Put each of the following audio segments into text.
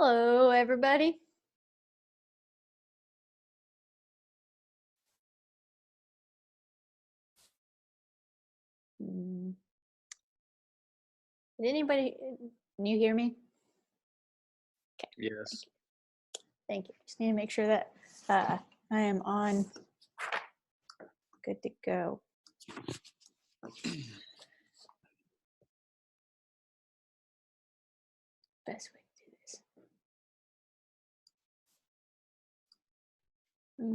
Hello, everybody. Mm, Did anybody, can you hear me? Okay, Yes. thank you. Just need to make sure that I am on. Good to go. Best way to do this. Oh,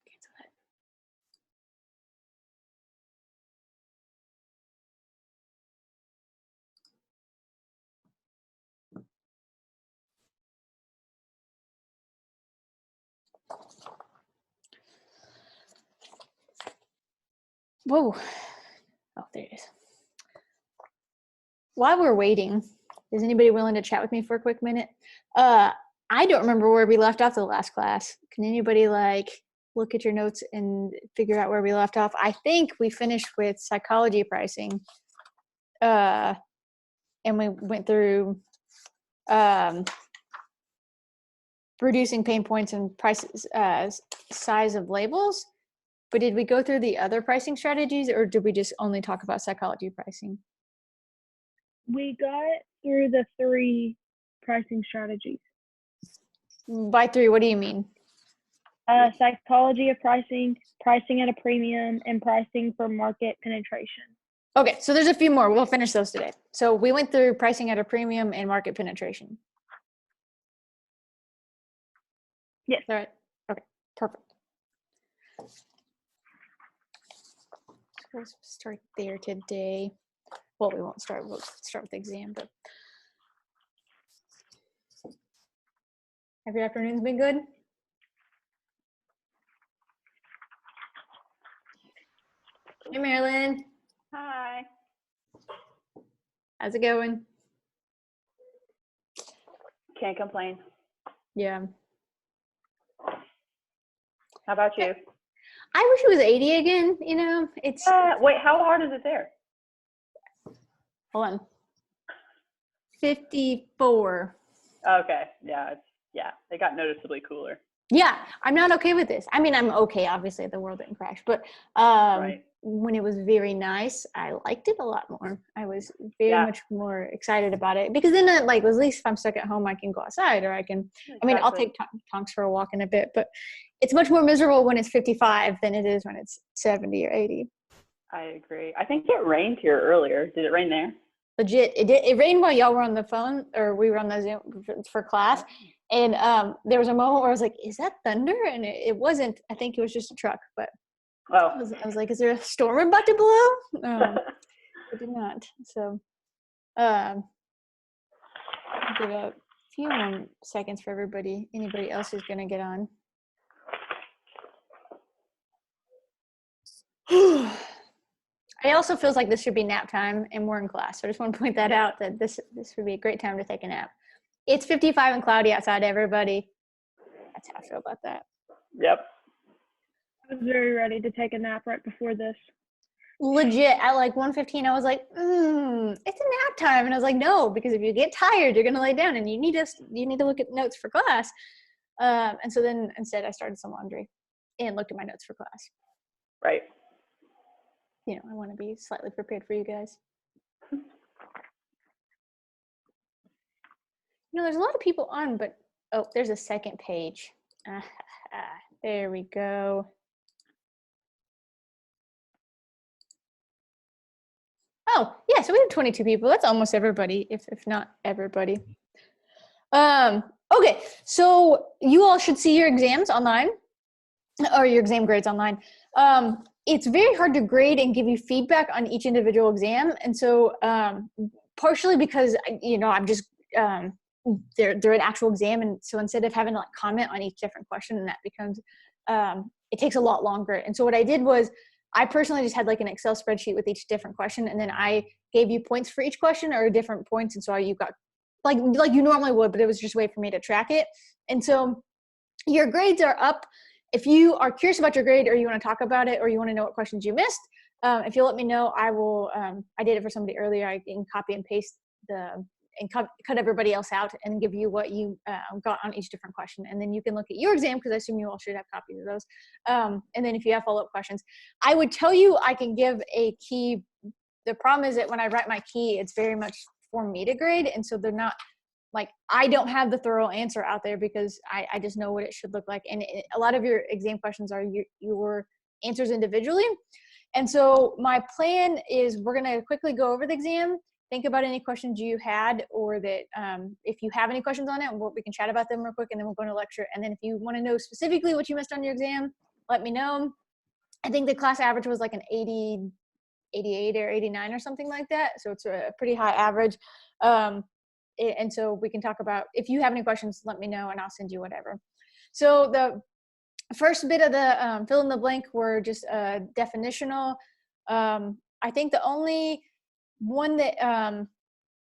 cancel that. Whoa. Oh, there it is. While we're waiting, is anybody willing to chat with me for a quick minute? I don't remember where we left off the last class. Can anybody look at your notes and figure out where we left off? I think we finished with psychology pricing. And we went through reducing pain points and prices, size of labels. But did we go through the other pricing strategies, or did we just only talk about psychology pricing? We got through the 3 pricing strategies. By 3, what do you mean? Psychology of pricing, pricing at a premium, and pricing for market penetration. Okay, so there's a few more. We'll finish those today. So we went through pricing at a premium and market penetration. Yes. All right. Okay, perfect. So we'll start there today. Well, we won't start. We'll start with the exam, but have your afternoons been good? Hey, Marilyn. Hi. How's it going? Can't complain. Yeah. How about you? I wish it was 80 again. You know, it's. Wait, how hard is it there? Hold on. 54. Okay. Yeah, it got noticeably cooler. Yeah, I'm not okay with this. I mean, I'm okay. Obviously, the world didn't crash, but Right. when it was very nice, I liked it a lot more. I was very much more excited about it because then, at least if I'm stuck at home, I can go outside or I can. Exactly. I mean, I'll take Tonks for a walk in a bit, but it's much more miserable when it's 55 than it is when it's 70 or 80. I agree. I think it rained here earlier. Did it rain there? Legit, it did. It rained while y'all were on the phone, or we were on the Zoom for class. And there was a moment where I was like, is that thunder? And it wasn't. I think it was just a truck. But I was like, is there a storm about to blow? It did not. So give a few more seconds for everybody. Anybody else who's going to get on. It also feels like this should be nap time and we're in class. So I just want to point that out, that this would be a great time to take a nap. It's 55 and cloudy outside, everybody. That's how I feel about that. Yep. I was very ready to take a nap right before this. Legit, at 1:15, I was like, it's a nap time. And I was like, no, because if you get tired, you're going to lay down and you need to look at notes for class. And so then instead I started some laundry and looked at my notes for class. Right. You know, I want to be slightly prepared for you guys. There's a lot of people on, but there's a second page. There we go. Oh, yeah, so we have 22 people. That's almost everybody, if not everybody. Okay, so you all should see your exams online, or your exam grades online. It's very hard to grade and give you feedback on each individual exam. And so partially because, I'm just, they're an actual exam. And so instead of having to comment on each different question, and that becomes, it takes a lot longer. And so what I did was I personally just had an Excel spreadsheet with each different question. And then I gave you points for each question or different points. And so you got like you normally would, but it was just a way for me to track it. And so your grades are up. If you are curious about your grade or you want to talk about it or you want to know what questions you missed, If you'll let me know, I will, I did it for somebody earlier. I can copy and paste and cut everybody else out and give you what you got on each different question. And then you can look at your exam, because I assume you all should have copies of those. And then if you have follow-up questions, I would tell you I can give a key. The problem is that when I write my key, it's very much for me to grade. And so they're not, like, I don't have the thorough answer out there, because I just know what it should look like. And a lot of your exam questions are your answers individually. And so my plan is we're going to quickly go over the exam, think about any questions you had, or that if you have any questions on it, we can chat about them real quick, and then we'll go into lecture. And then if you want to know specifically what you missed on your exam, let me know. I think the class average was like an 88 or 89 or something like that. So it's a pretty high average. And so we can talk about, if you have any questions, let me know and I'll send you whatever. So the first bit of the fill in the blank were just definitional. I think the only one that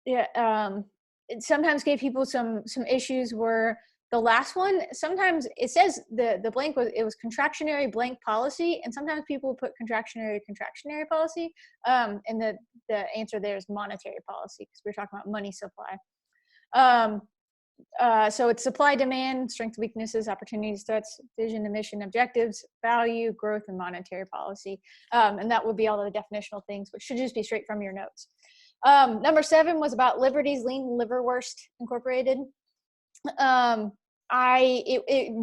it sometimes gave people some issues were the last one. Sometimes it says the blank was contractionary blank policy, and sometimes people put contractionary policy, and the answer there is monetary policy, because we're talking about money supply. So it's supply, demand, strengths, weaknesses, opportunities, threats, vision, mission, objectives, value, growth, and monetary policy. And that would be all of the definitional things, which should just be straight from your notes. Number 7 was about Liberty's Lean Liverwurst Incorporated. You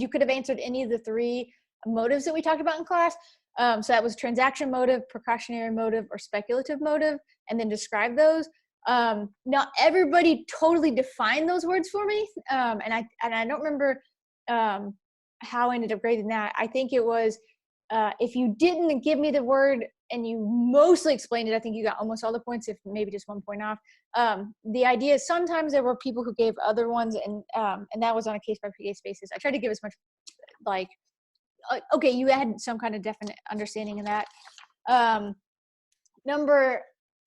could have answered any of the 3 motives that we talked about in class. So that was transaction motive, precautionary motive, or speculative motive, and then describe those. Not everybody totally defined those words for me. And I don't remember how I ended up grading that. I think it was, if you didn't give me the word and you mostly explained it, I think you got almost all the points, if maybe just 1 point off. The idea is sometimes there were people who gave other ones, and that was on a case by case basis. I tried to give as much, like, okay, you had some kind of definite understanding of that. Number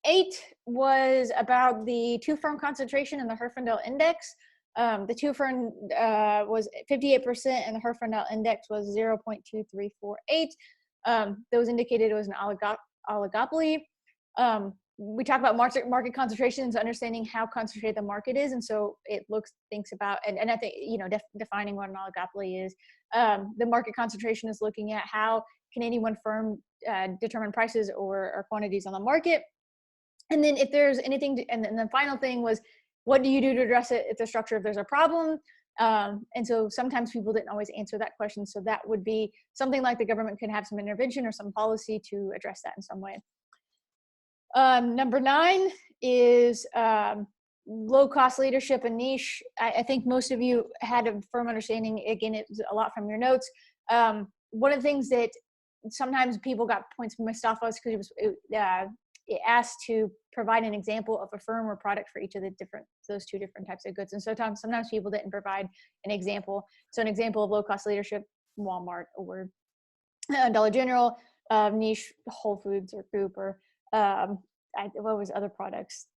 8 was about the 2-firm concentration in the Herfindahl index. The 2-firm was 58%, and the Herfindahl index was 0.2348. Those indicated it was an oligopoly. We talk about market concentrations, understanding how concentrated the market is, and so it thinks about, and I think, defining what an oligopoly is. The market concentration is looking at how can any one firm determine prices or quantities on the market. And then if there's anything, and then the final thing was, what do you do to address it if the structure, if there's a problem? And so sometimes people didn't always answer that question. So that would be something like the government could have some intervention or some policy to address that in some way. Number 9 is low cost leadership and niche. I think most of you had a firm understanding. Again, it was a lot from your notes. One of the things that sometimes people got points from my stuff was because it asked to provide an example of a firm or product for each of those 2 different types of goods. And sometimes people didn't provide an example. So an example of low cost leadership, Walmart, or Dollar General, niche, Whole Foods or Goop, or what was other products,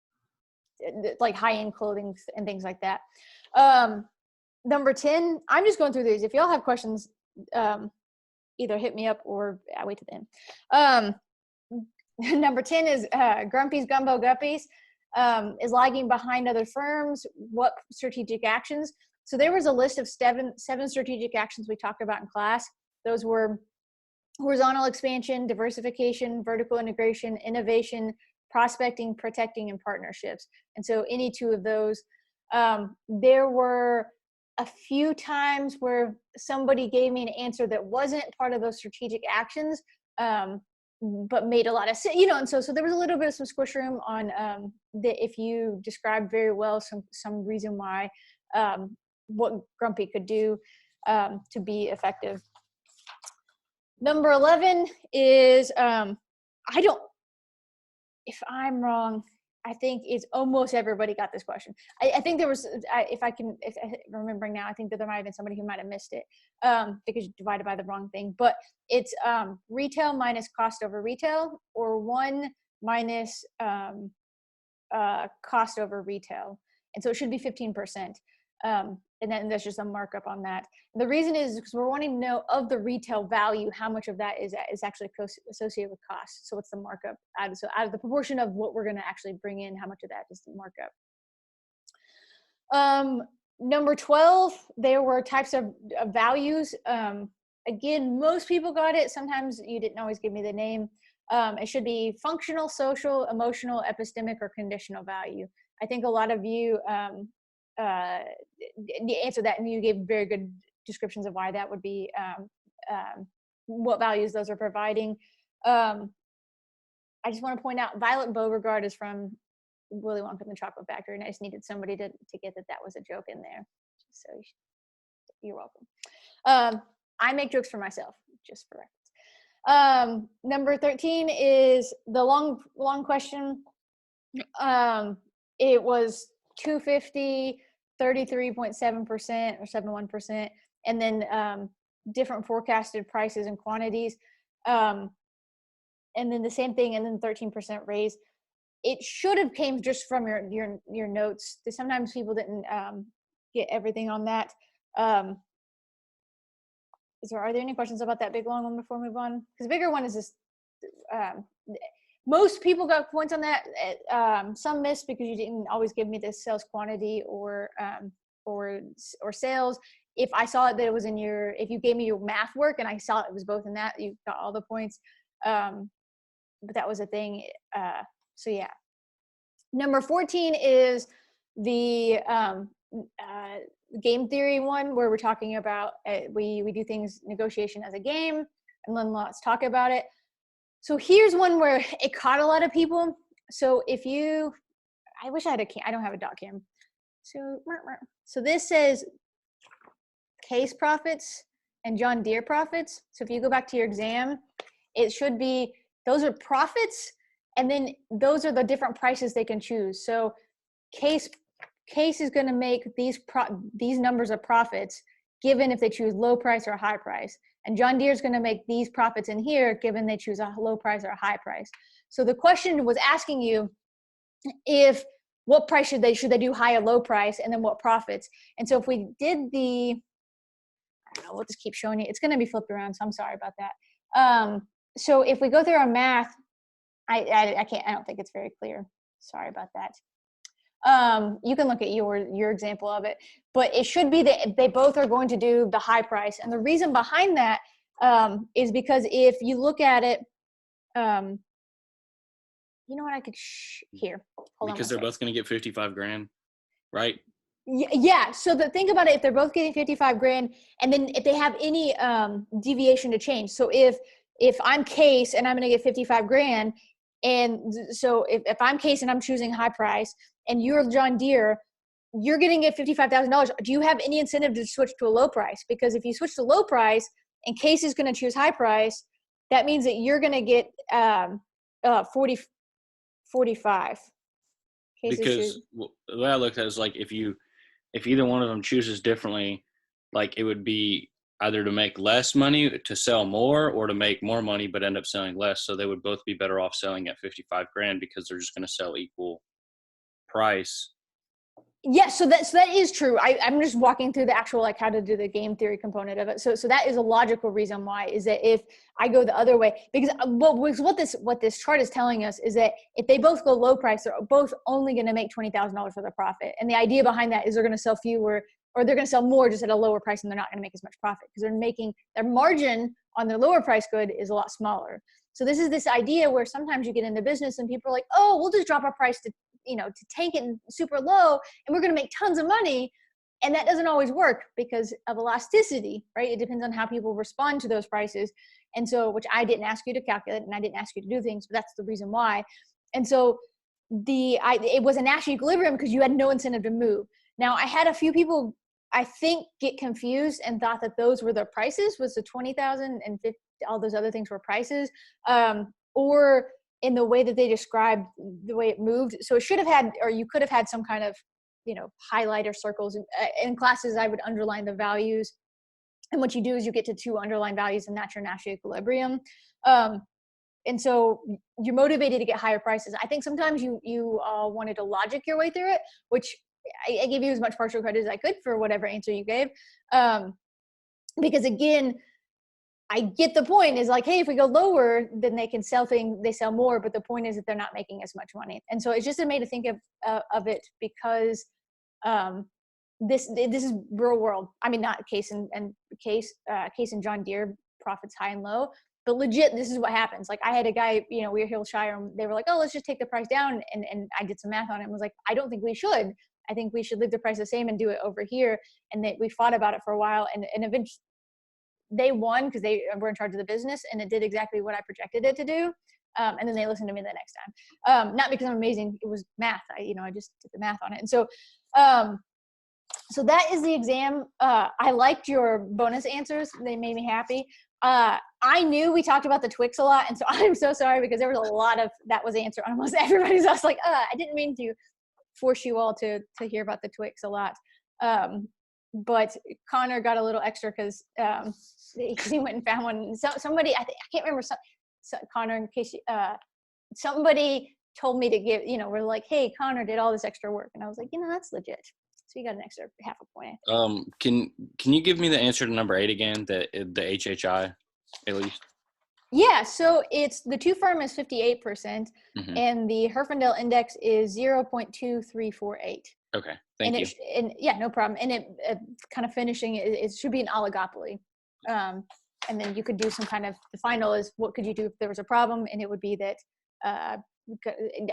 like high-end clothing and things like that. Number 10, I'm just going through these. If y'all have questions, either hit me up or wait to the end. Number 10 is Grumpy's Gumbo Guppies, is lagging behind other firms. What strategic actions? So there was a list of seven strategic actions we talked about in class. Those were horizontal expansion, diversification, vertical integration, innovation, prospecting, protecting, and partnerships. And so any 2 of those. There were a few times where somebody gave me an answer that wasn't part of those strategic actions, but made a lot of sense, and so there was a little bit of some squish room on that if you described very well some reason why, what Grumpy could do to be effective. Number 11 is, if I'm wrong, I think it's almost everybody got this question. I think there was, if I'm remembering now, I think that there might have been somebody who might have missed it because you divided by the wrong thing. But it's retail minus cost over retail, or 1 minus cost over retail. And so it should be 15%. And and then there's just a markup on that. And the reason is because we're wanting to know of the retail value, how much of that is actually associated with cost. So what's the markup so out of the proportion of what we're going to actually bring in, how much of that is the markup? Number 12, there were types of values. Again, most people got it. Sometimes you didn't always give me the name. It should be functional, social, emotional, epistemic, or conditional value. I think a lot of you answered that, and you gave very good descriptions of why that would be, what values those are providing. I just want to point out, Violet Beauregard is from Willy Wonka and the Chocolate Factory, and I just needed somebody to get that was a joke in there. So you're welcome. I make jokes for myself, just for reference. Number 13 is the long question. It was 250, 33.7% or 71%, and then different forecasted prices and quantities. And then the same thing, and then 13% raise. It should have came just from your notes. Sometimes people didn't get everything on that. Are there any questions about that big long one before we move on? Because the bigger one is this. Most people got points on that. Some missed because you didn't always give me the sales quantity or sales. If I saw that it was in if you gave me your math work and I saw it was both in that, you got all the points. But that was a thing. So yeah. Number 14 is the game theory one, where we're talking about we do things, negotiation as a game, and then let's talk about it. So here's one where it caught a lot of people. So if you, I wish I had I don't have a dot cam. So this says case profits and John Deere profits. So if you go back to your exam, it should be, those are profits, and then those are the different prices they can choose. So case is going to make these numbers of profits given if they choose low price or high price. And John Deere is going to make these profits in here given they choose a low price or a high price. So the question was asking you what price should they do, high or low price, and then what profits. And so if we did I don't know, we'll just keep showing you. It's going to be flipped around, so I'm sorry about that. So if we go through our math, I don't think it's very clear. Sorry about that. You can look at your example of it, but it should be that they both are going to do the high price. And the reason behind that is because if you look at it, you know what, I could here. Hold because on, they're both going to get 55 grand, right? Yeah. So think about it, if they're both getting 55 grand, and then if they have any deviation to change. So if I'm Case and I'm going to get 55 grand, and so if I'm Case and I'm choosing high price, and you're John Deere, you're getting it $55,000. Do you have any incentive to switch to a low price? Because if you switch to low price and Case is going to choose high price, that means that you're going to get 45. Because the way I looked at it is like if either one of them chooses differently, like it would be either to make less money to sell more, or to make more money but end up selling less. So they would both be better off selling at 55 grand because they're just going to sell equal price. Yes, so that is true. I'm just walking through the actual, like, how to do the game theory component of it. So that is a logical reason why, is that if I go the other way, because what this chart is telling us is that if they both go low price, they're both only going to make $20,000 for their profit. And the idea behind that is they're going to sell fewer, or they're going to sell more just at a lower price, and they're not going to make as much profit because they're making their margin on their lower price good is a lot smaller. So this is this idea where sometimes you get into business and people are like, oh, we'll just drop our price to tank it super low and we're going to make tons of money. And that doesn't always work because of elasticity, right? It depends on how people respond to those prices. And so, which I didn't ask you to calculate, and I didn't ask you to do things, but that's the reason why. And so it was a national equilibrium because you had no incentive to move. Now I had a few people, I think, get confused and thought that those were the prices, was the 20,000 and 50, all those other things were prices, or in the way that they described the way it moved. So it should have had, or you could have had some kind of, highlighter circles. In classes, I would underline the values. And what you do is you get to two underlined values, and that's your national equilibrium. And so you're motivated to get higher prices. I think sometimes you wanted to logic your way through it, which I gave you as much partial credit as I could for whatever answer you gave. Because again, I get the point is like, hey, if we go lower, then they can sell they sell more. But the point is that they're not making as much money. And so it's just a way to think of it because this is real world. I mean, not Case and John Deere profits high and low, but legit, this is what happens. Like I had a guy, we were Hillshire, and they were like, oh, let's just take the price down. And I did some math on it and was like, I don't think we should. I think we should leave the price the same and do it over here. And we fought about it for a while, and eventually they won because they were in charge of the business, and it did exactly what I projected it to do. And then they listened to me the next time. Not because I'm amazing. It was math. I just did the math on it. And so, so that is the exam. I liked your bonus answers. They made me happy. I knew we talked about the Twix a lot, and so I'm so sorry because there was a lot of that was answered on almost everybody's. I was like, I didn't mean to force you all to hear about the Twix a lot. But Connor got a little extra because he went and found one. Somebody, I can't remember. Connor, in case somebody told me to give. We're like, hey, Connor did all this extra work, and I was like, that's legit. So you got an extra half a point. Can you give me the answer to number 8 again? The HHI, at least. Yeah. So it's the two firm is 58%, and the Herfindahl index is 0.2348. Okay. Thank you. And yeah, no problem. And it kind of finishing it should be an oligopoly. And then you could do some kind of, the final is what could you do if there was a problem? And it would be that,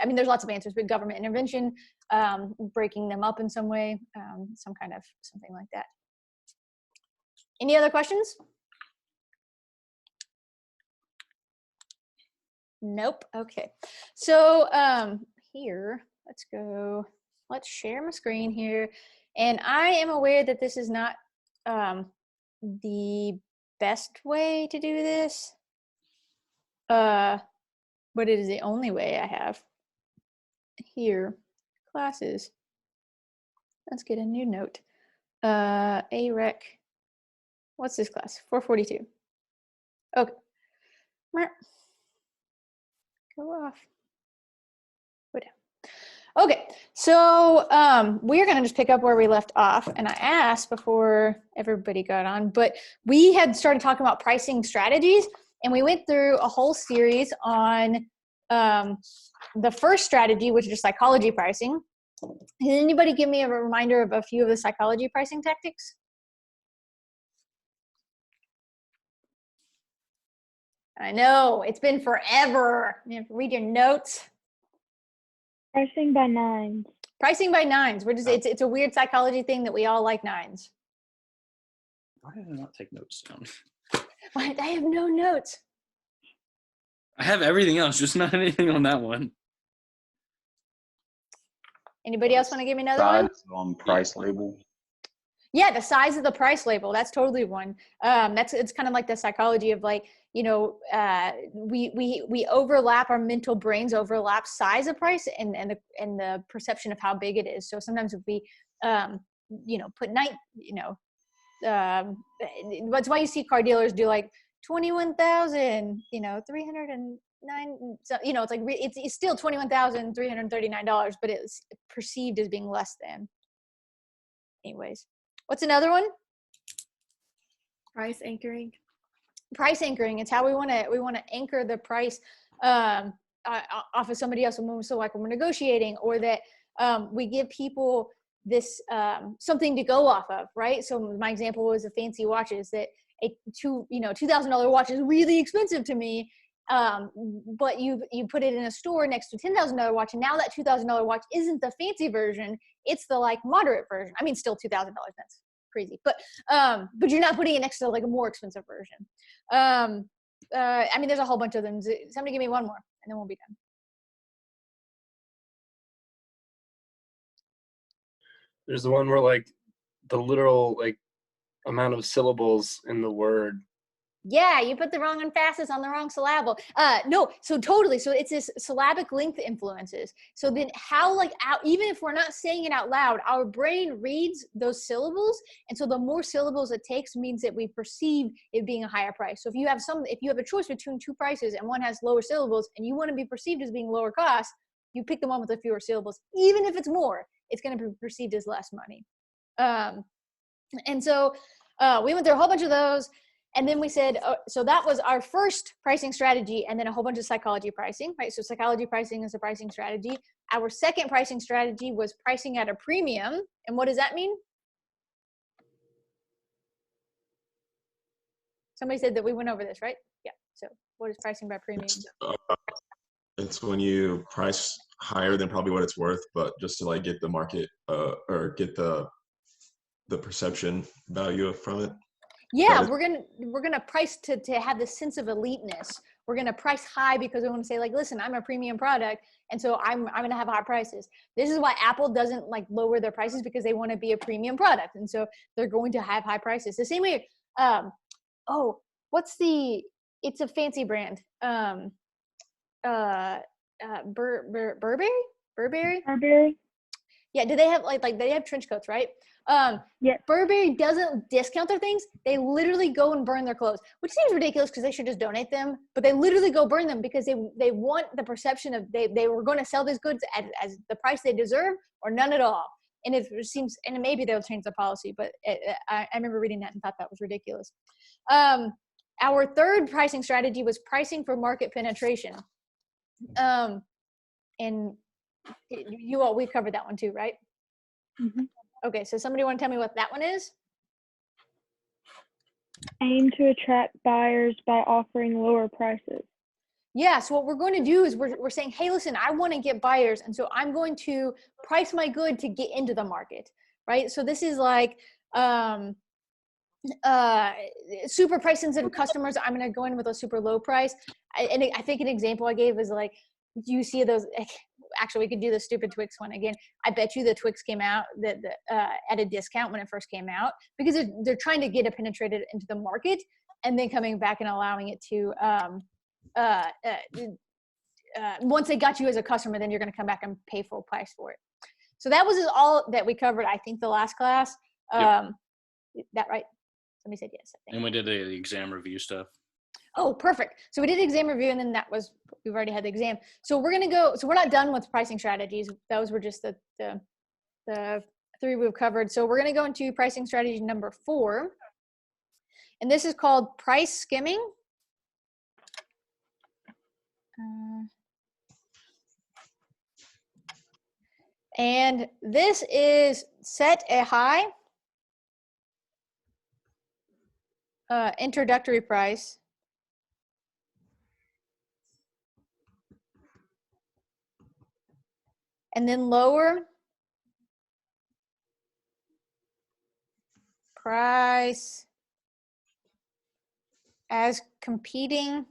there's lots of answers, but government intervention, breaking them up in some way, something like that. Any other questions? Nope. Okay. So here, let's share my screen here. And I am aware that this is not the best way to do this, but it is the only way I have. Here, classes. Let's get a new note. AREC. What's this class? 442. Okay. Go off. Go down. Okay, so we're going to just pick up where we left off. And I asked before everybody got on, but we had started talking about pricing strategies, and we went through a whole series on the first strategy, which is psychology pricing. Can anybody give me a reminder of a few of the psychology pricing tactics? I know, it's been forever. You have to read your notes. Pricing by nines. Pricing by nines. It's a weird psychology thing that we all like nines. Why did I not take notes down? I have no notes. I have everything else, just not anything on that one. Anybody else want to give me another one? Size on price label. Yeah, the size of the price label. That's totally one. It's kind of like the psychology of like, we overlap, our mental brains overlap size of price and the perception of how big it is. So sometimes if we, put that's why you see car dealers do like 21,000, 309. So, it's like, it's still $21,339, but it's perceived as being less than. Anyways, what's another one? Price anchoring. Price anchoring. It's how we want to anchor the price off of somebody else. So like when we're negotiating, or that we give people this something to go off of, right? So my example was the fancy watches, that a $2,000 watch is really expensive to me, but you put it in a store next to a $10,000 watch, and now that $2,000 watch isn't the fancy version, it's the like moderate version. I mean, still $2,000. That's crazy, but you're not putting it next to like a more expensive version. There's a whole bunch of them. Somebody give me one more, and then we'll be done. There's the one where like the literal like amount of syllables in the word. Yeah, you put the wrong emphasis on the wrong syllable. No, so totally. So it's this syllabic length influences. So then how even if we're not saying it out loud, our brain reads those syllables. And so the more syllables it takes means that we perceive it being a higher price. So if you have a choice between two prices and one has lower syllables and you want to be perceived as being lower cost, you pick the one with the fewer syllables, even if it's more. it's going to be perceived as less money. And so we went through a whole bunch of those. And then we said, so that was our first pricing strategy, and then a whole bunch of psychology pricing, right? So psychology pricing is a pricing strategy. Our second pricing strategy was pricing at a premium. And what does that mean? Somebody said that we went over this, right? Yeah. So what is pricing by premium? It's when you price higher than probably what it's worth, but just to like get the market or get the perception value from it. Yeah, we're gonna price to have this sense of eliteness. We're gonna price high because we want to say like, listen, I'm a premium product, and so I'm gonna have high prices. This is why Apple doesn't like lower their prices, because they want to be a premium product, and so they're going to have high prices. The same way. It's a fancy brand. Burberry. Yeah. Do they have like they have trench coats, right? Yeah. Burberry doesn't discount their things. They literally go and burn their clothes, which seems ridiculous because they should just donate them. But they literally go burn them because they want the perception of they were going to sell these goods as the price they deserve or none at all. And it seems, and maybe they'll change the policy, but I remember reading that and thought that was ridiculous. Our third pricing strategy was pricing for market penetration. And we covered that one too, right? Mm-hmm. Okay, so somebody want to tell me what that one is? Aim to attract buyers by offering lower prices. Yeah, so what we're going to do is we're saying, hey, listen, I want to get buyers, and so I'm going to price my good to get into the market, right? So this is like super price sensitive customers. I'm going to go in with a super low price. And I think an example I gave is like, you see those, actually we could do the stupid Twix one again. I bet you the Twix came out at a discount when it first came out, because they're trying to get it penetrated into the market and then coming back and allowing it to, once they got you as a customer, then you're going to come back and pay full price for it. So that was all that we covered, I think, the last class. That right? Somebody said yes. I think. And we did the exam review stuff. Oh, perfect. So we did exam review, and then we've already had the exam. So we're going to go, so we're not done with pricing strategies. Those were just the three we've covered. So we're going to go into pricing strategy number 4. And this is called price skimming. And this is set a high introductory price and then lower price as competing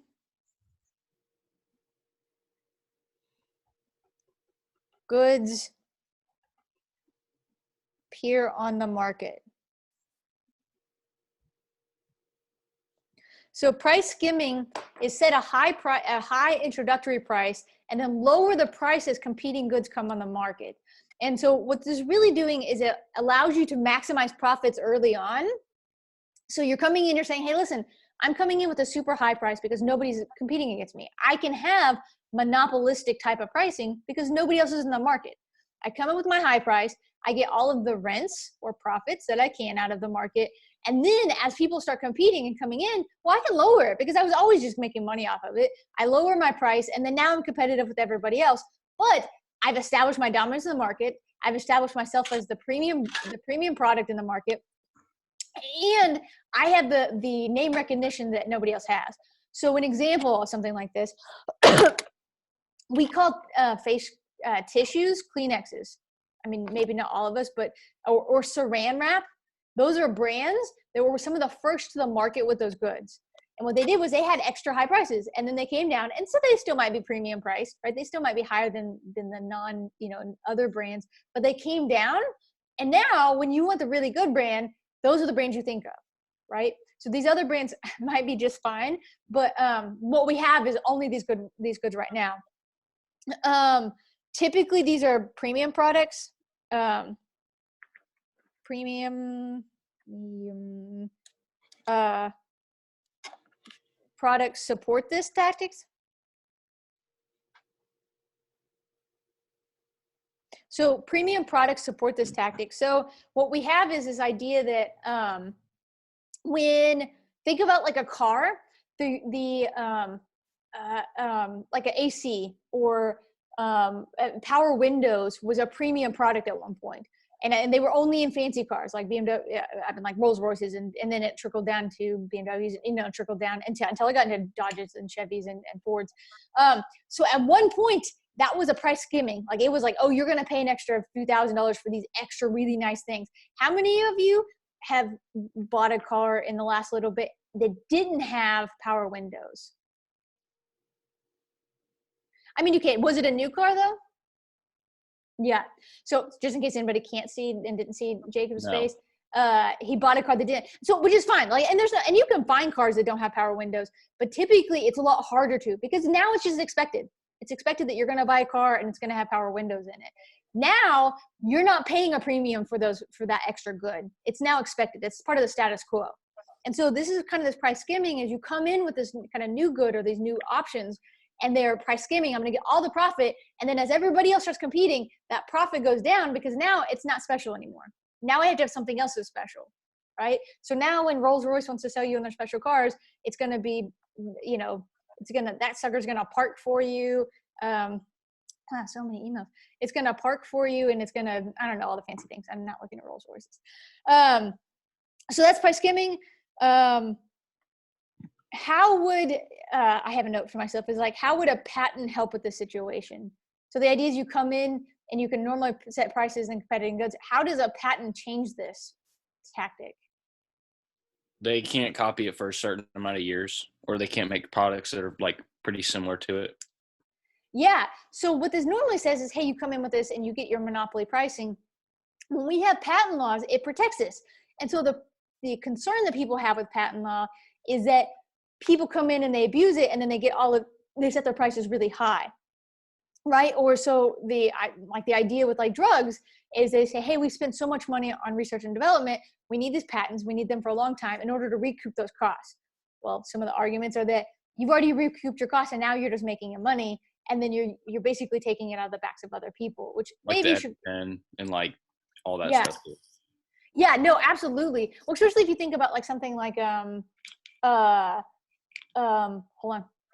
goods appear on the market. So price skimming is set a high introductory price and then lower the price as competing goods come on the market. And so what this is really doing is it allows you to maximize profits early on. So you're coming in, you're saying, hey, listen, I'm coming in with a super high price because nobody's competing against me. I can have monopolistic type of pricing because nobody else is in the market. I come in with my high price, I get all of the rents or profits that I can out of the market. And then as people start competing and coming in, well, I can lower it because I was always just making money off of it. I lower my price, and then now I'm competitive with everybody else. But I've established my dominance in the market. I've established myself as the premium product in the market. And I have the name recognition that nobody else has. So an example of something like this, we call face tissues Kleenexes. I mean, maybe not all of us, but or Saran wrap. Those are brands that were some of the first to the market with those goods. And what they did was they had extra high prices, and then they came down, and so they still might be premium priced, right? They still might be higher than the non, other brands, but they came down. And now when you want the really good brand, those are the brands you think of, right? So these other brands might be just fine, but what we have is only these goods right now. Typically these are premium products. Products support this tactics. So premium products support this tactic. So what we have is this idea that think about like a car, like an AC or power windows was a premium product at one point. And they were only in fancy cars like BMW, like Rolls Royces, and then it trickled down to BMWs, trickled down until it got into Dodges and Chevys and Fords. So at one point, that was a price skimming. Like it was like, oh, you're going to pay an extra few $1,000s for these extra really nice things. How many of you have bought a car in the last little bit that didn't have power windows? I mean, was it a new car though? Yeah. So just in case anybody can't see and didn't see Jacob's face, he bought a car that didn't. So, which is fine. Like, and you can find cars that don't have power windows, but typically it's a lot harder to, because now it's just expected. It's expected that you're going to buy a car and it's going to have power windows in it. Now you're not paying a premium for that extra good. It's now expected. It's part of the status quo. And so this is kind of this price skimming as you come in with this kind of new good or these new options, and they're price skimming. I'm going to get all the profit. And then as everybody else starts competing, that profit goes down because now it's not special anymore. Now I have to have something else that's special, right? So now when Rolls-Royce wants to sell you in their special cars, it's going to be, that sucker's going to park for you. So many emails. It's going to park for you, and it's going to, I don't know, all the fancy things. I'm not looking at Rolls-Royces. So that's price skimming. How would, I have a note for myself, is like, how would a patent help with this situation? So the idea is you come in and you can normally set prices in competitive goods. How does a patent change this tactic? They can't copy it for a certain amount of years, or they can't make products that are like pretty similar to it. Yeah. So what this normally says is, hey, you come in with this and you get your monopoly pricing. When we have patent laws, it protects this. And so the concern that people have with patent law is that people come in and they abuse it, and then they set their prices really high, right? Or so the idea with like drugs is they say, hey, we spent so much money on research and development. We need these patents. We need them for a long time in order to recoup those costs. Well, some of the arguments are that you've already recouped your costs and now you're just making your money. And then you're basically taking it out of the backs of other people, which like maybe should, and like all that yeah. stuff. Yeah, no, absolutely. Well, especially if you think about like something like hold on, I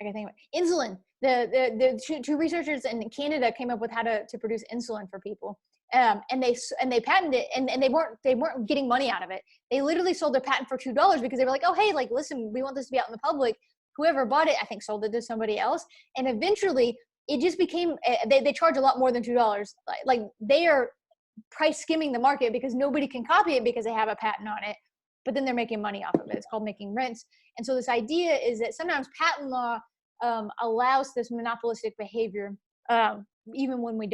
gotta think about insulin. The two researchers in Canada came up with how to produce insulin for people. And they patented it, and they weren't getting money out of it. They literally sold their patent for $2 because they were like, oh, hey, like, listen, we want this to be out in the public. Whoever bought it, I think, sold it to somebody else. And eventually it just became, they charge a lot more than $2. Like they are price skimming the market because nobody can copy it because they have a patent on it, but then they're making money off of it. It's called making rents. And so this idea is that sometimes patent law allows this monopolistic behavior, even when we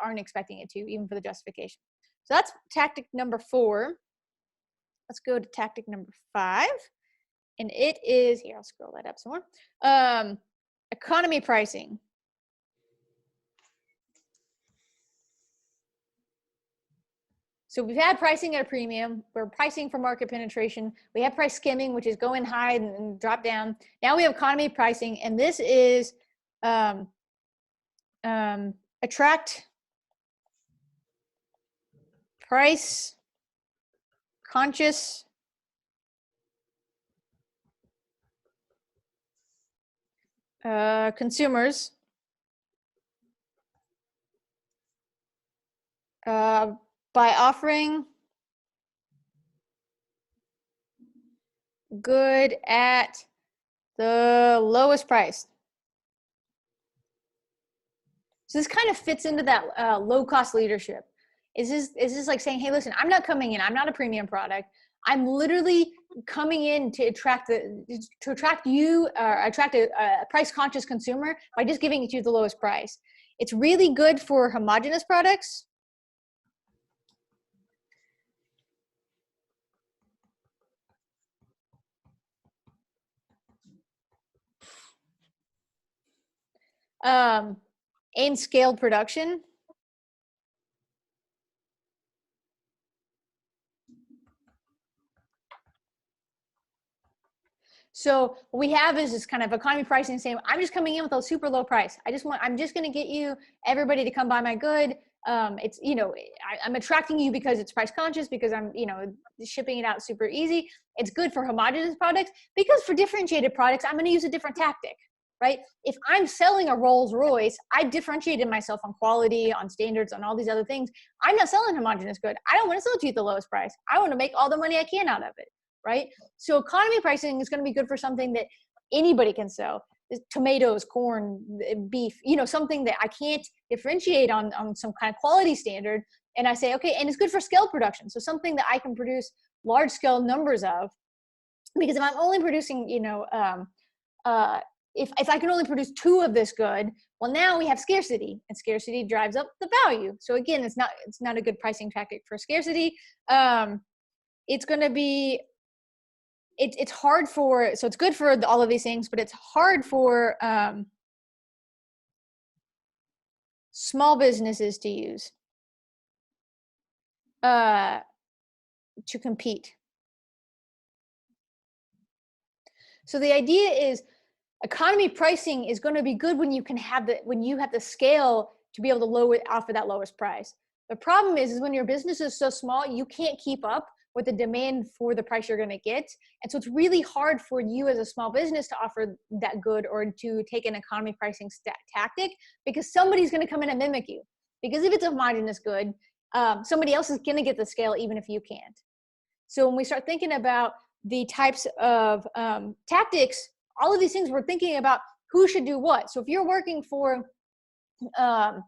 aren't expecting it to, even for the justification. So that's tactic number 4. Let's go to tactic number 5. And it is, here, I'll scroll that up some more. Economy pricing. So we've had pricing at a premium. We're pricing for market penetration. We have price skimming, which is going high and drop down. Now we have economy pricing, and this is attract price conscious consumers by offering good at the lowest price. So this kind of fits into that low cost leadership. Is this like saying, hey, listen, I'm not coming in, I'm not a premium product. I'm literally coming in to attract you, attract a price conscious consumer by just giving you the lowest price. It's really good for homogeneous products. And scaled production. So what we have is this kind of economy pricing saying, I'm just coming in with a super low price. I'm just going to get everybody to come buy my good. It's, I'm attracting you because it's price conscious, because I'm, shipping it out super easy. It's good for homogeneous products, because for differentiated products, I'm going to use a different tactic, right? If I'm selling a Rolls Royce, I differentiated myself on quality, on standards, on all these other things. I'm not selling homogeneous good. I don't want to sell it to you at the lowest price. I want to make all the money I can out of it, right? So economy pricing is going to be good for something that anybody can sell. Tomatoes, corn, beef, something that I can't differentiate on some kind of quality standard. And I say, okay, and it's good for scale production. So something that I can produce large scale numbers of, because if I'm only producing, if I can only produce 2 of this good, well, now we have scarcity, and scarcity drives up the value. So again, it's not a good pricing tactic for scarcity. It's going to be, it's hard for, so it's good for all of these things, but it's hard for small businesses to use to compete. So the idea is economy pricing is going to be good when you have the scale to be able to offer that lowest price. The problem is when your business is so small, you can't keep up with the demand for the price you're going to get. And so it's really hard for you as a small business to offer that good or to take an economy pricing tactic, because somebody's going to come in and mimic you. Because if it's a homogeneous good, somebody else is going to get the scale even if you can't. So when we start thinking about the types of tactics, all of these things, we're thinking about who should do what. So if you're working for, General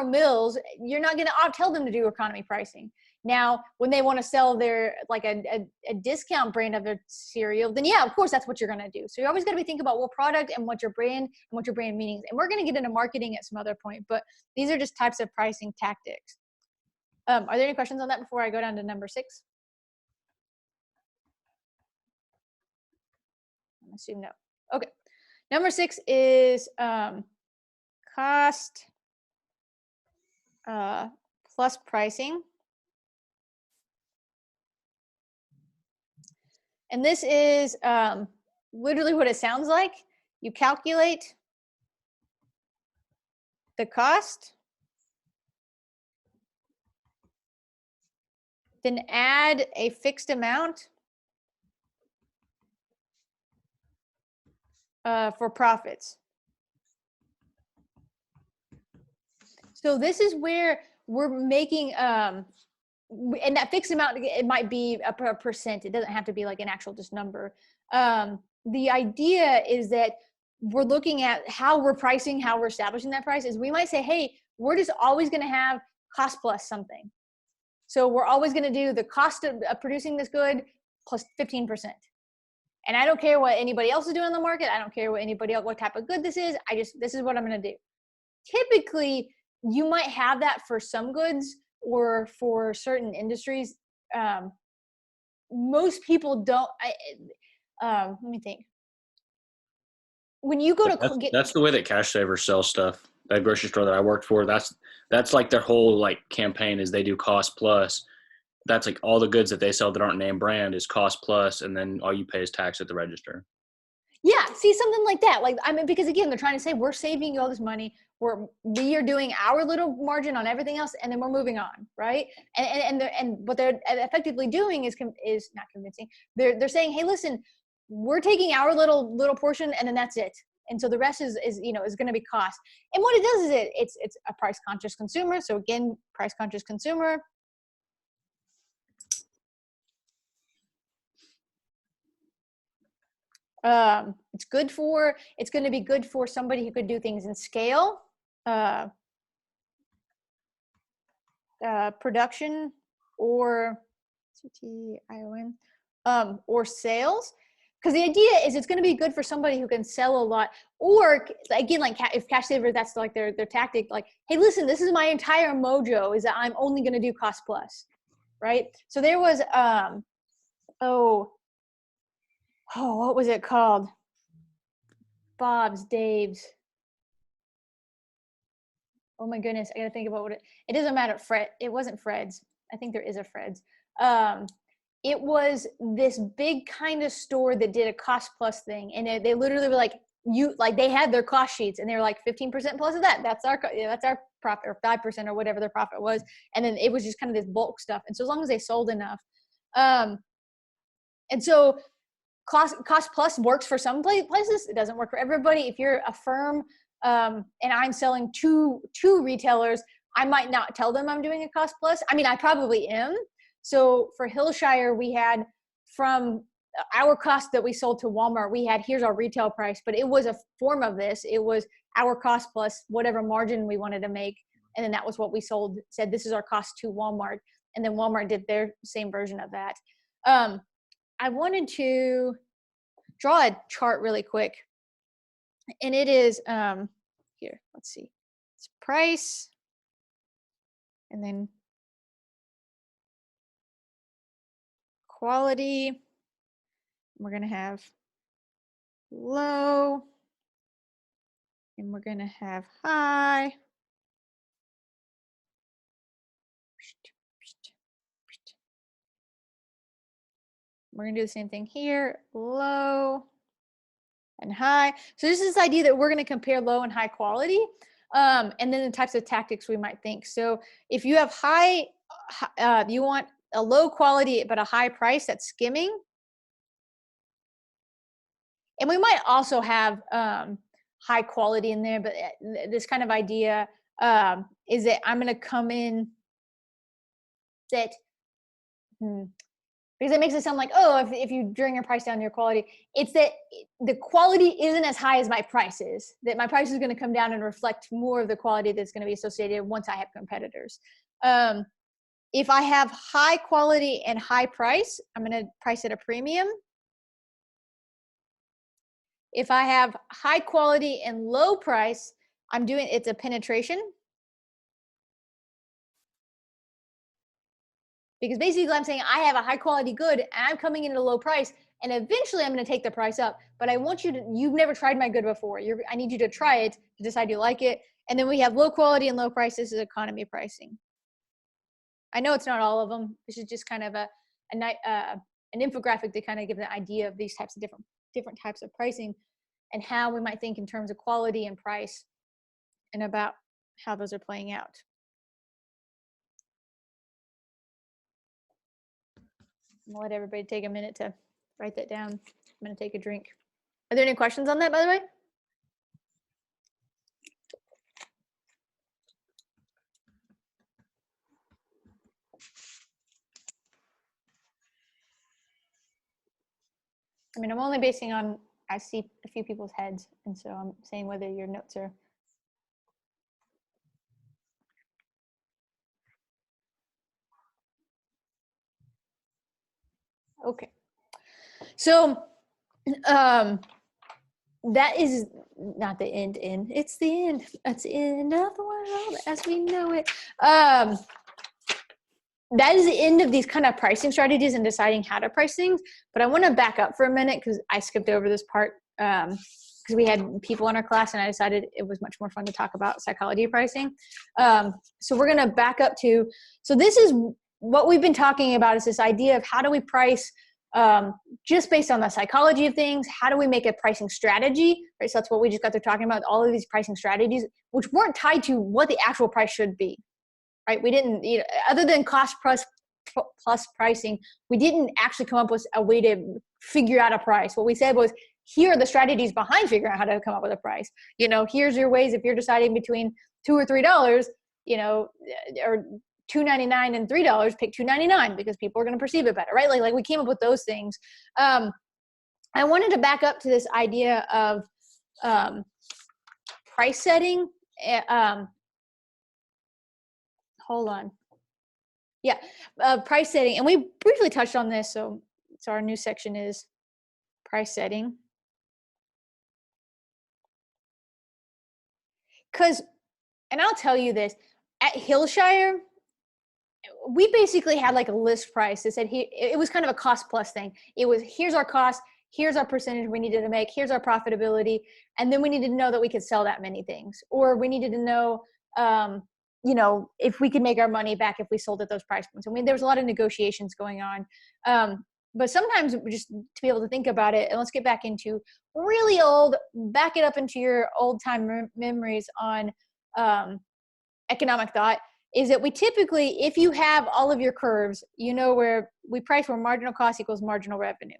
Mills, you're not going to tell them to do economy pricing. Now, when they want to sell their, like a discount brand of their cereal, then yeah, of course, that's what you're going to do. So you always got to be thinking about what product and what your brand means. And we're going to get into marketing at some other point, but these are just types of pricing tactics. Are there any questions on that before I go down to number 6? I assume no. Okay. Number 6 is cost plus pricing. And this is literally what it sounds like. You calculate the cost, then add a fixed amount for profits. So this is where we're making, and that fixed amount, it might be a percent. It doesn't have to be like an actual just number. The idea is that we're looking at how we're pricing, how we're establishing that price. Is we might say, hey, we're just always going to have cost plus something. So we're always going to do the cost of producing this good plus 15%. And I don't care what anybody else is doing in the market. I don't care what type of good this is. This is what I'm going to do. Typically, you might have that for some goods or for certain industries. Most people don't. Let me think. When you go to that's the way that Cash Saver sells stuff. That grocery store that I worked for, that's like their whole like campaign is they do cost plus. That's like all the goods that they sell that aren't name brand is cost plus, and then all you pay is tax at the register. Yeah, see, something like that. Like, I mean, because again, they're trying to say we're saving you all this money. We are doing our little margin on everything else, and then we're moving on, right? And what they're effectively doing is not convincing. They're saying, hey, listen, we're taking our little portion, and then that's it. And so the rest is going to be cost. And what it does is it's a price conscious consumer. So again, price conscious consumer. It's going to be good for somebody who could do things in scale, production, or CTION, or sales. Because the idea is it's going to be good for somebody who can sell a lot, or again, like if Cash Saver, that's like their tactic. Like, hey, listen, this is my entire mojo, is that I'm only going to do cost plus, right? So there was what was it called? Bob's, Dave's. Oh my goodness, I gotta think about it doesn't matter. It wasn't Fred's. I think there is a Fred's. It was this big kind of store that did a cost plus thing. And they literally were like, they had their cost sheets and they were like 15% plus of that. That's our profit, or 5% or whatever their profit was. And then it was just kind of this bulk stuff. And so as long as they sold enough, and so cost plus works for some places. It doesn't work for everybody. If you're a firm, and I'm selling to retailers, I might not tell them I'm doing a cost plus. I mean, I probably am. So for Hillshire, we had from our cost that we sold to Walmart, we had, here's our retail price, but it was a form of this. It was our cost plus whatever margin we wanted to make. And then that was what we sold, said, this is our cost to Walmart. And then Walmart did their same version of that. I wanted to draw a chart really quick. And it is, here, let's see. It's price. And then quality. We're going to have low. And we're going to have high. We're going to do the same thing here, low and high. So this is this idea that we're going to compare low and high quality, and then the types of tactics we might think. So if you have high, you want a low quality but a high price, that's skimming. And we might also have high quality in there, but this kind of idea is that I'm going to come in that, because it makes it sound like, oh, if you bring your price down to your quality, it's that the quality isn't as high as my price is, that my price is going to come down and reflect more of the quality that's going to be associated once I have competitors. If I have high quality and high price, I'm going to price at a premium. If I have high quality and low price, it's a penetration. Because basically I'm saying I have a high quality good and I'm coming in at a low price, and eventually I'm going to take the price up, but I want you've never tried my good before. I need you to try it to decide you like it. And then we have low quality and low price. This is economy pricing. I know it's not all of them. This is just kind of an infographic to kind of give an idea of these types of different types of pricing and how we might think in terms of quality and price and about how those are playing out. I'll let everybody take a minute to write that down. I'm going to take a drink. Are there any questions on that, by the way? I mean, I'm only basing on, I see a few people's heads, and so I'm saying whether your notes are. Okay. So that is not the end. It's the end. That's the end of the world as we know it. That is the end of these kind of pricing strategies and deciding how to price things. But I want to back up for a minute because I skipped over this part because we had people in our class and I decided it was much more fun to talk about psychology of pricing. So we're going to back up to, so this is what we've been talking about, is this idea of how do we price just based on the psychology of things. How do we make a pricing strategy, right? So that's what we just got to talking about, all of these pricing strategies, which weren't tied to what the actual price should be, right? We didn't, other than cost plus pricing, we didn't actually come up with a way to figure out a price. What we said was, here are the strategies behind figuring out how to come up with a price. Here's your ways if you're deciding between $2 or $3, or $2.99 and $3, pick $2.99 because people are going to perceive it better, right? Like we came up with those things. I wanted to back up to this idea of price setting. Hold on. Yeah, price setting. And we briefly touched on this. So our new section is price setting. And I'll tell you this, at Hillshire, we basically had like a list price that said it was kind of a cost plus thing. It was, here's our cost, here's our percentage we needed to make, here's our profitability, and then we needed to know that we could sell that many things, or we needed to know, if we could make our money back if we sold at those price points. I mean, there was a lot of negotiations going on. But sometimes just to be able to think about it, and let's get back into really old, back it up into your old time memories on economic thought, is that we typically, if you have all of your curves, where we price where marginal cost equals marginal revenue,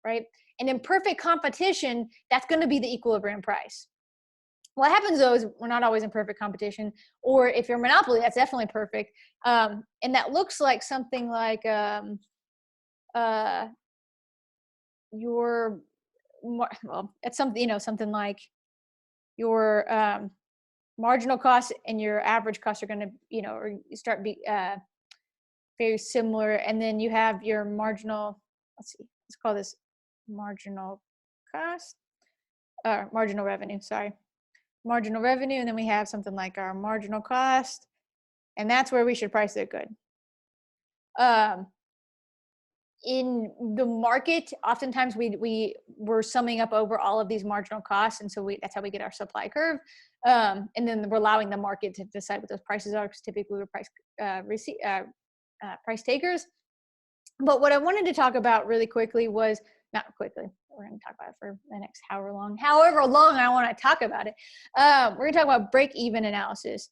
right? And in perfect competition, that's going to be the equilibrium price. What happens though is we're not always in perfect competition, or if you're a monopoly, that's definitely perfect. And that looks like something like it's something, something like your marginal costs and your average costs are going to, or you start be very similar. And then you have your marginal, let's call this marginal cost, marginal revenue, sorry. Marginal revenue, and then we have something like our marginal cost, and that's where we should price it good. In the market, oftentimes we're summing up over all of these marginal costs, and so that's how we get our supply curve. And then we're allowing the market to decide what those prices are, because typically we're price takers. But what I wanted to talk about really quickly was, not quickly, we're going to talk about it for the next however long I want to talk about it. We're going to talk about break-even analysis.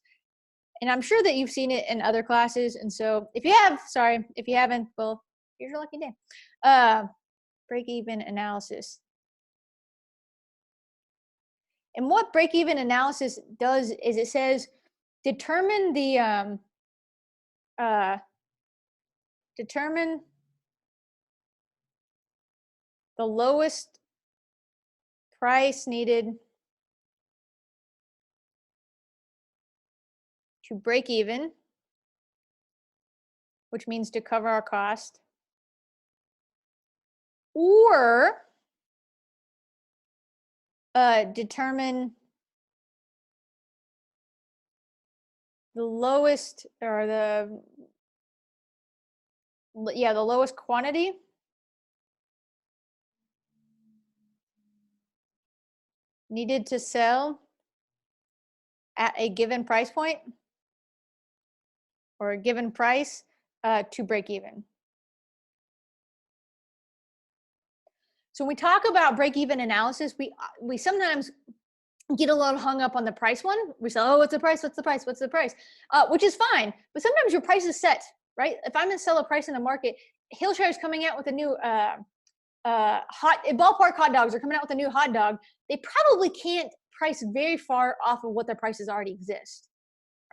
And I'm sure that you've seen it in other classes. And so if you haven't, well, here's your lucky day. Break-even analysis. And what break-even analysis does is it says, determine the lowest price needed to break even, which means to cover our cost, or determine the lowest, or the lowest quantity needed to sell at a given price point, or a given price to break even. So when we talk about break-even analysis, we sometimes get a little hung up on the price one. We say, oh, what's the price? What's the price? What's the price? Which is fine, but sometimes your price is set, right? If I'm gonna sell a price in the market, Hillshire's coming out with a new ballpark hot dogs are coming out with a new hot dog. They probably can't price very far off of what their prices already exist,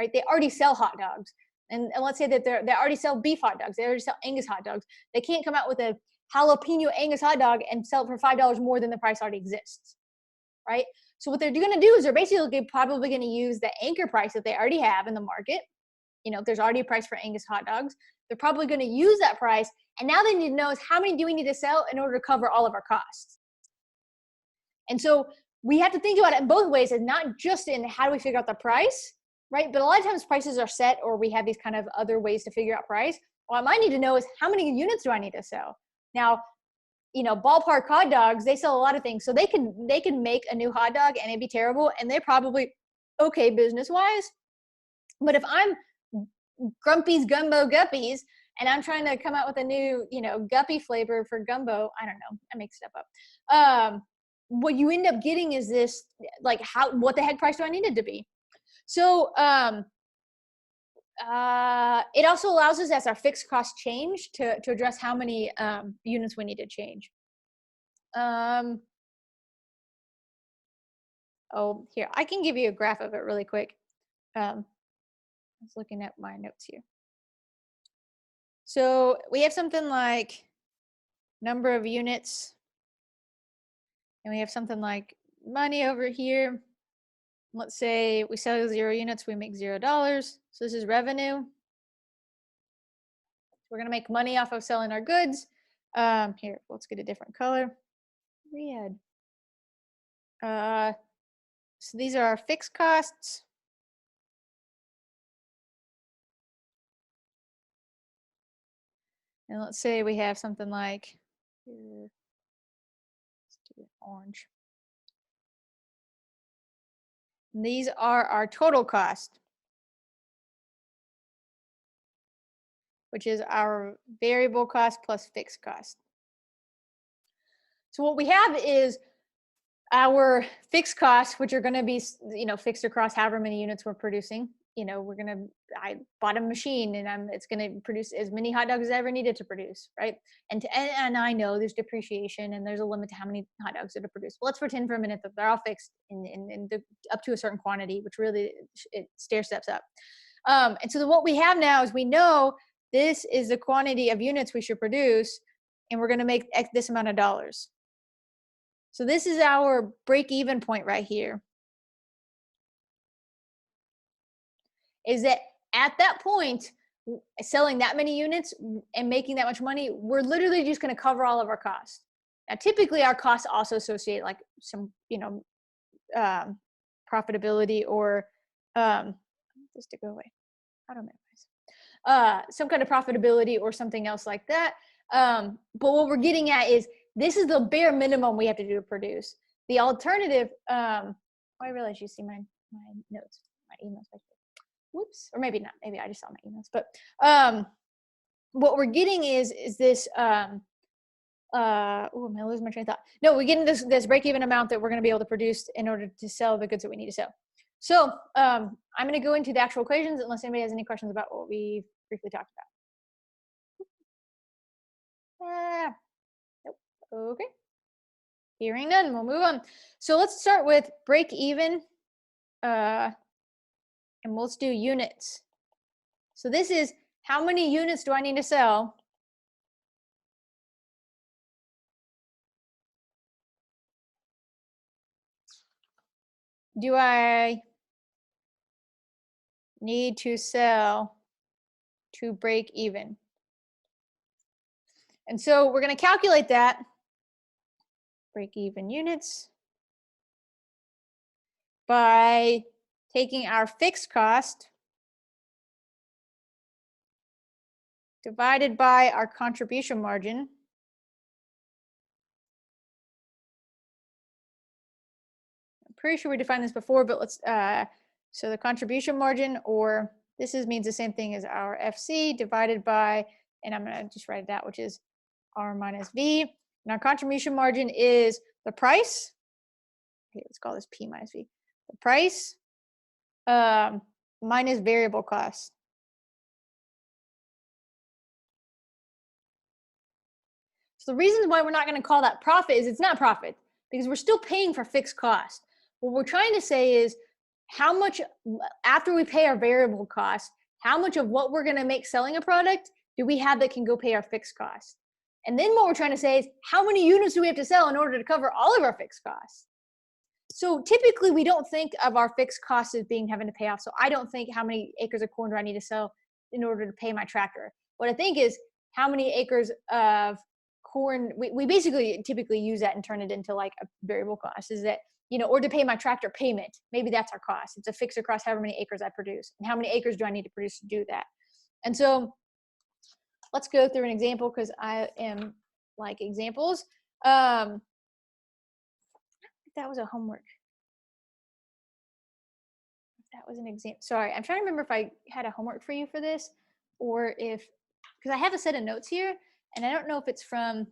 right? They already sell hot dogs. And let's say that they already sell beef hot dogs. They already sell Angus hot dogs. They can't come out with a jalapeno Angus hot dog and sell it for $5 more than the price already exists, right? So what they're going to do is they're basically probably going to use the anchor price that they already have in the market. If there's already a price for Angus hot dogs, they're probably going to use that price. And now they need to know is how many do we need to sell in order to cover all of our costs. And so we have to think about it in both ways, and not just in how do we figure out the price, right? But a lot of times prices are set, or we have these kind of other ways to figure out price. What I might need to know is how many units do I need to sell? Now, ballpark hot dogs, they sell a lot of things. So they can make a new hot dog and it'd be terrible, and they're probably okay business-wise. But if I'm Grumpy's Gumbo Guppies and I'm trying to come out with a new, guppy flavor for gumbo, I don't know, I make stuff up. What you end up getting is this, like, what the heck price do I need it to be? So it also allows us, as our fixed cost change, to address how many units we need to change. Here, I can give you a graph of it really quick. I was looking at my notes here. So we have something like number of units, and we have something like money over here. Let's say we sell 0 units, we make $0. So this is revenue. We're going to make money off of selling our goods. Here, let's get a different color. Red. So these are our fixed costs. And let's say we have something like, let's do it orange. And these are our total cost, which is our variable cost plus fixed cost. So what we have is our fixed costs, which are going to be, fixed across however many units we're producing. I bought a machine and it's going to produce as many hot dogs as I ever needed to produce, right? And I know there's depreciation and there's a limit to how many hot dogs are to produce. Well, let's pretend for a minute that they're all fixed up to a certain quantity, which really it stair steps up. And so what we have now is we know this is the quantity of units we should produce, and we're going to make this amount of dollars. So this is our break-even point right here. Is that at that point, selling that many units and making that much money, we're literally just going to cover all of our costs. Now, typically, our costs also associate like some, profitability or just to go away. How do I minimize? Some kind of profitability or something else like that. But what we're getting at is this is the bare minimum we have to do to produce. The alternative, I realize you see my notes, my emails. Whoops, or maybe not. Maybe I just saw my emails. But what we're getting is this. I'm gonna lose my train of thought. No, we're getting this break-even amount that we're going to be able to produce in order to sell the goods that we need to sell. So I'm going to go into the actual equations unless anybody has any questions about what we briefly talked about. Nope. Okay. Hearing none, we'll move on. So let's start with break even, and let's do units. So this is how many units do I need to sell do I need to sell to break even? And so we're going to calculate that break even units by taking our fixed cost divided by our contribution margin. I'm pretty sure we defined this before, but let's, so the contribution margin, or this means the same thing as our FC divided by, and I'm going to just write it out, which is R minus V. And our contribution margin is the price. Okay, let's call this P minus V. The price minus variable costs. So the reason why we're not going to call that profit is it's not profit, because we're still paying for fixed cost. What we're trying to say is how much, after we pay our variable cost, how much of what we're going to make selling a product do we have that can go pay our fixed cost? And then what we're trying to say is how many units do we have to sell in order to cover all of our fixed costs? So typically we don't think of our fixed costs as having to pay off. So I don't think how many acres of corn do I need to sell in order to pay my tractor. What I think is how many acres of corn, we basically typically use that and turn it into like a variable cost, is that, or to pay my tractor payment. Maybe that's our cost. It's a fix across however many acres I produce. And how many acres do I need to produce to do that? And so let's go through an example, because I am like examples. That was a homework. That was an example. Sorry, I'm trying to remember if I had a homework for you for this, or because I have a set of notes here, and I don't know if it's from,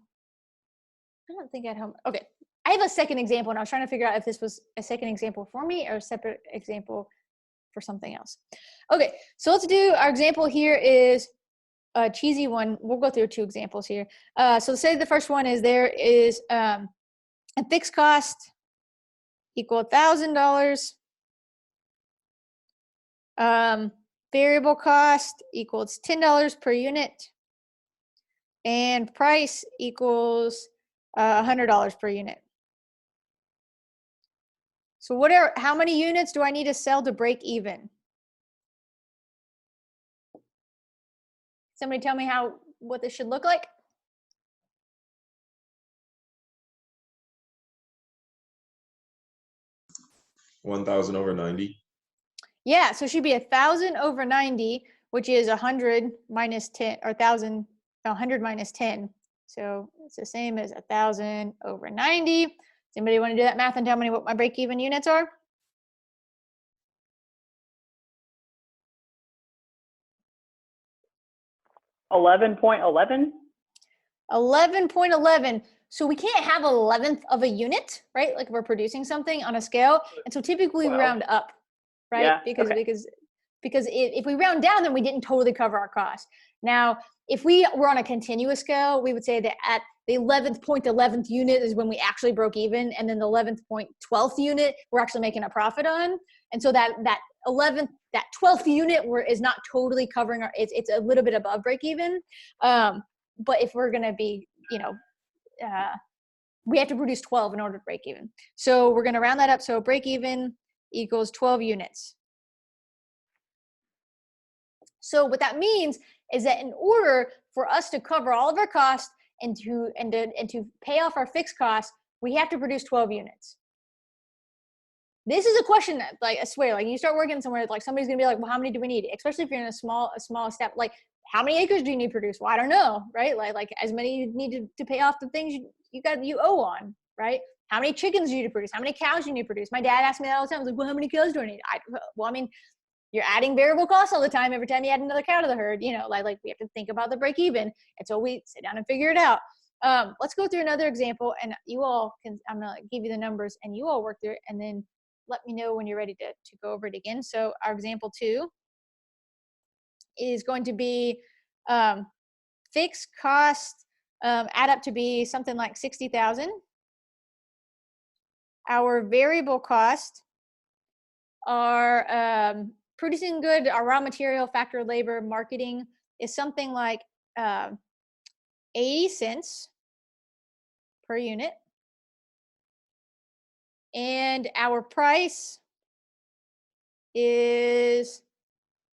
I don't think I had homework. Okay, I have a second example, and I was trying to figure out if this was a second example for me or a separate example for something else. Okay, so let's do our example here is a cheesy one. We'll go through 2 examples here. So say the first one is there is a fixed cost equal $1,000. Variable cost equals $10 per unit, and price equals $100 per unit. So how many units do I need to sell to break even? Somebody tell me what this should look like. $1,000 over 90. Yeah, so it should be 1,000 over 90, which is 100 minus 10, or 100 minus 10. So it's the same as 1,000 over 90. Does anybody want to do that math and tell me what my break-even units are? 11.11? 11.11. So we can't have 1/11th of a unit, right? Like we're producing something on a scale. And so typically we round up, right? Yeah, Because okay. if we round down, then we didn't totally cover our cost. Now, if we were on a continuous scale, we would say that at the 11th unit is when we actually broke even. And then the 11th.12th unit, we're actually making a profit on. And so that 12th unit is not totally covering it's a little bit above break even. But if we're going to be, we have to produce 12 in order to break even. So we're going to round that up. So break even equals 12 units. So what that means is that in order for us to cover all of our costs and to pay off our fixed costs, we have to produce 12 units. This is a question that, like, I swear, like, you start working somewhere, like, somebody's gonna be like, well, how many do we need? Especially if you're in a small step, like, how many acres do you need to produce? Well, I don't know, right? Like as many you need to pay off the things you owe on, right? How many chickens do you need to produce? How many cows do you need to produce? My dad asked me that all the time. I was like, well, how many cows do I need? I mean, you're adding variable costs all the time. Every time you add another cow to the herd, like we have to think about the break even. And so we sit down and figure it out. Let's go through another example, and I'm gonna give you the numbers and you all work through it, and then let me know when you're ready to go over it again. So our example 2 is going to be fixed cost add up to be something like 60,000. Our variable cost are producing good, our raw material, factor labor, marketing is something like 80 cents per unit. And our price is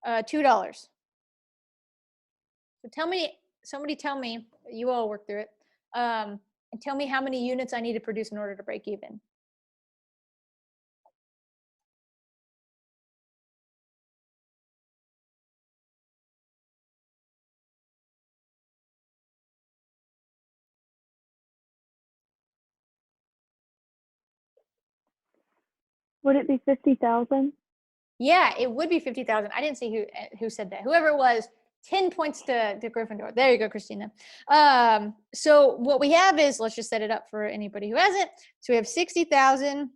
$2. So somebody tell me, you all work through it, and tell me how many units I need to produce in order to break even. Would it be 50,000? Yeah, it would be 50,000. I didn't see who said that. Whoever it was, 10 points to Gryffindor. There you go, Christina. So what we have is, let's just set it up for anybody who hasn't. So we have 60,000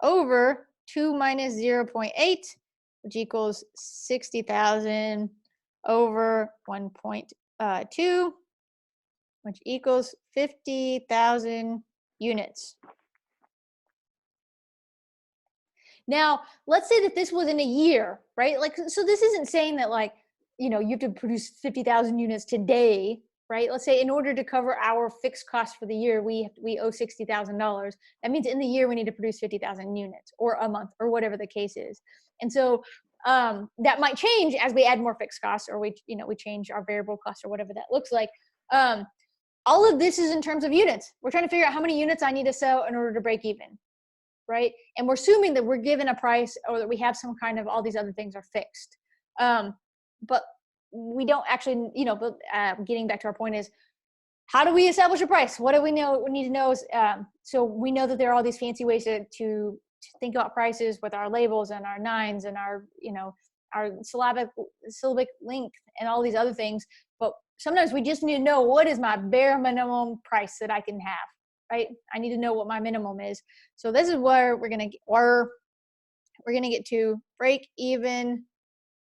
over 2 minus 0.8, which equals 60,000 over 1.2, which equals 50,000 units. Now, let's say that this was in a year, right? Like, so this isn't saying that, like, you have to produce 50,000 units today, right? Let's say in order to cover our fixed costs for the year, we owe $60,000. That means in the year we need to produce 50,000 units, or a month, or whatever the case is. And so that might change as we add more fixed costs, or we change our variable costs, or whatever that looks like. All of this is in terms of units. We're trying to figure out how many units I need to sell in order to break even. Right? And we're assuming that we're given a price, or that we have some kind of, all these other things are fixed. But we don't actually, getting back to our point is, how do we establish a price? What do we know? What we need to know is, so we know that there are all these fancy ways to think about prices with our labels and our nines and our syllabic length and all these other things. But sometimes we just need to know, what is my bare minimum price that I can have? Right? I need to know what my minimum is. So this is where we're gonna get to break even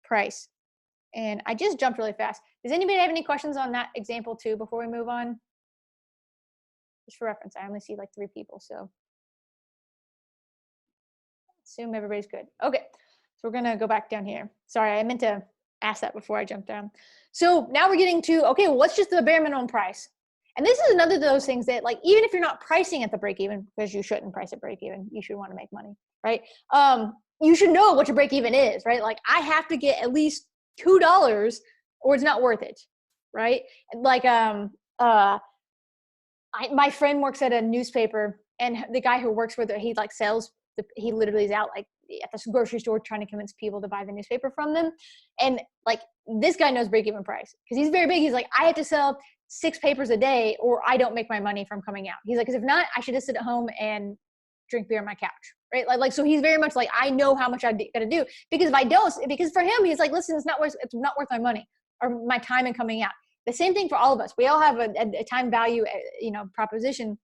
price. And I just jumped really fast. Does anybody have any questions on that example 2 before we move on? Just for reference, I only see like 3 people, so assume everybody's good. Okay, so we're gonna go back down here. Sorry, I meant to ask that before I jumped down. So now we're getting to, okay, well, what's just the bare minimum price? And this is another of those things that, like, even if you're not pricing at the break even, because you shouldn't price at break even, you should want to make money, right? You should know what your break even is, right? Like, I have to get at least $2 or it's not worth it, right? Like, my friend works at a newspaper, and the guy who works with it, he like sells, he literally is out like at the grocery store trying to convince people to buy the newspaper from them. And like, this guy knows break even price because he's very big. He's like, I have to sell 6 papers a day or I don't make my money from coming out. He's like, because if not, I should just sit at home and drink beer on my couch, right? Like, so he's very much like, I know how much I got to do, because if I don't, because for him, he's like, listen, it's not worth my money. or my time in coming out. The same thing for all of us. We all have a time value, proposition,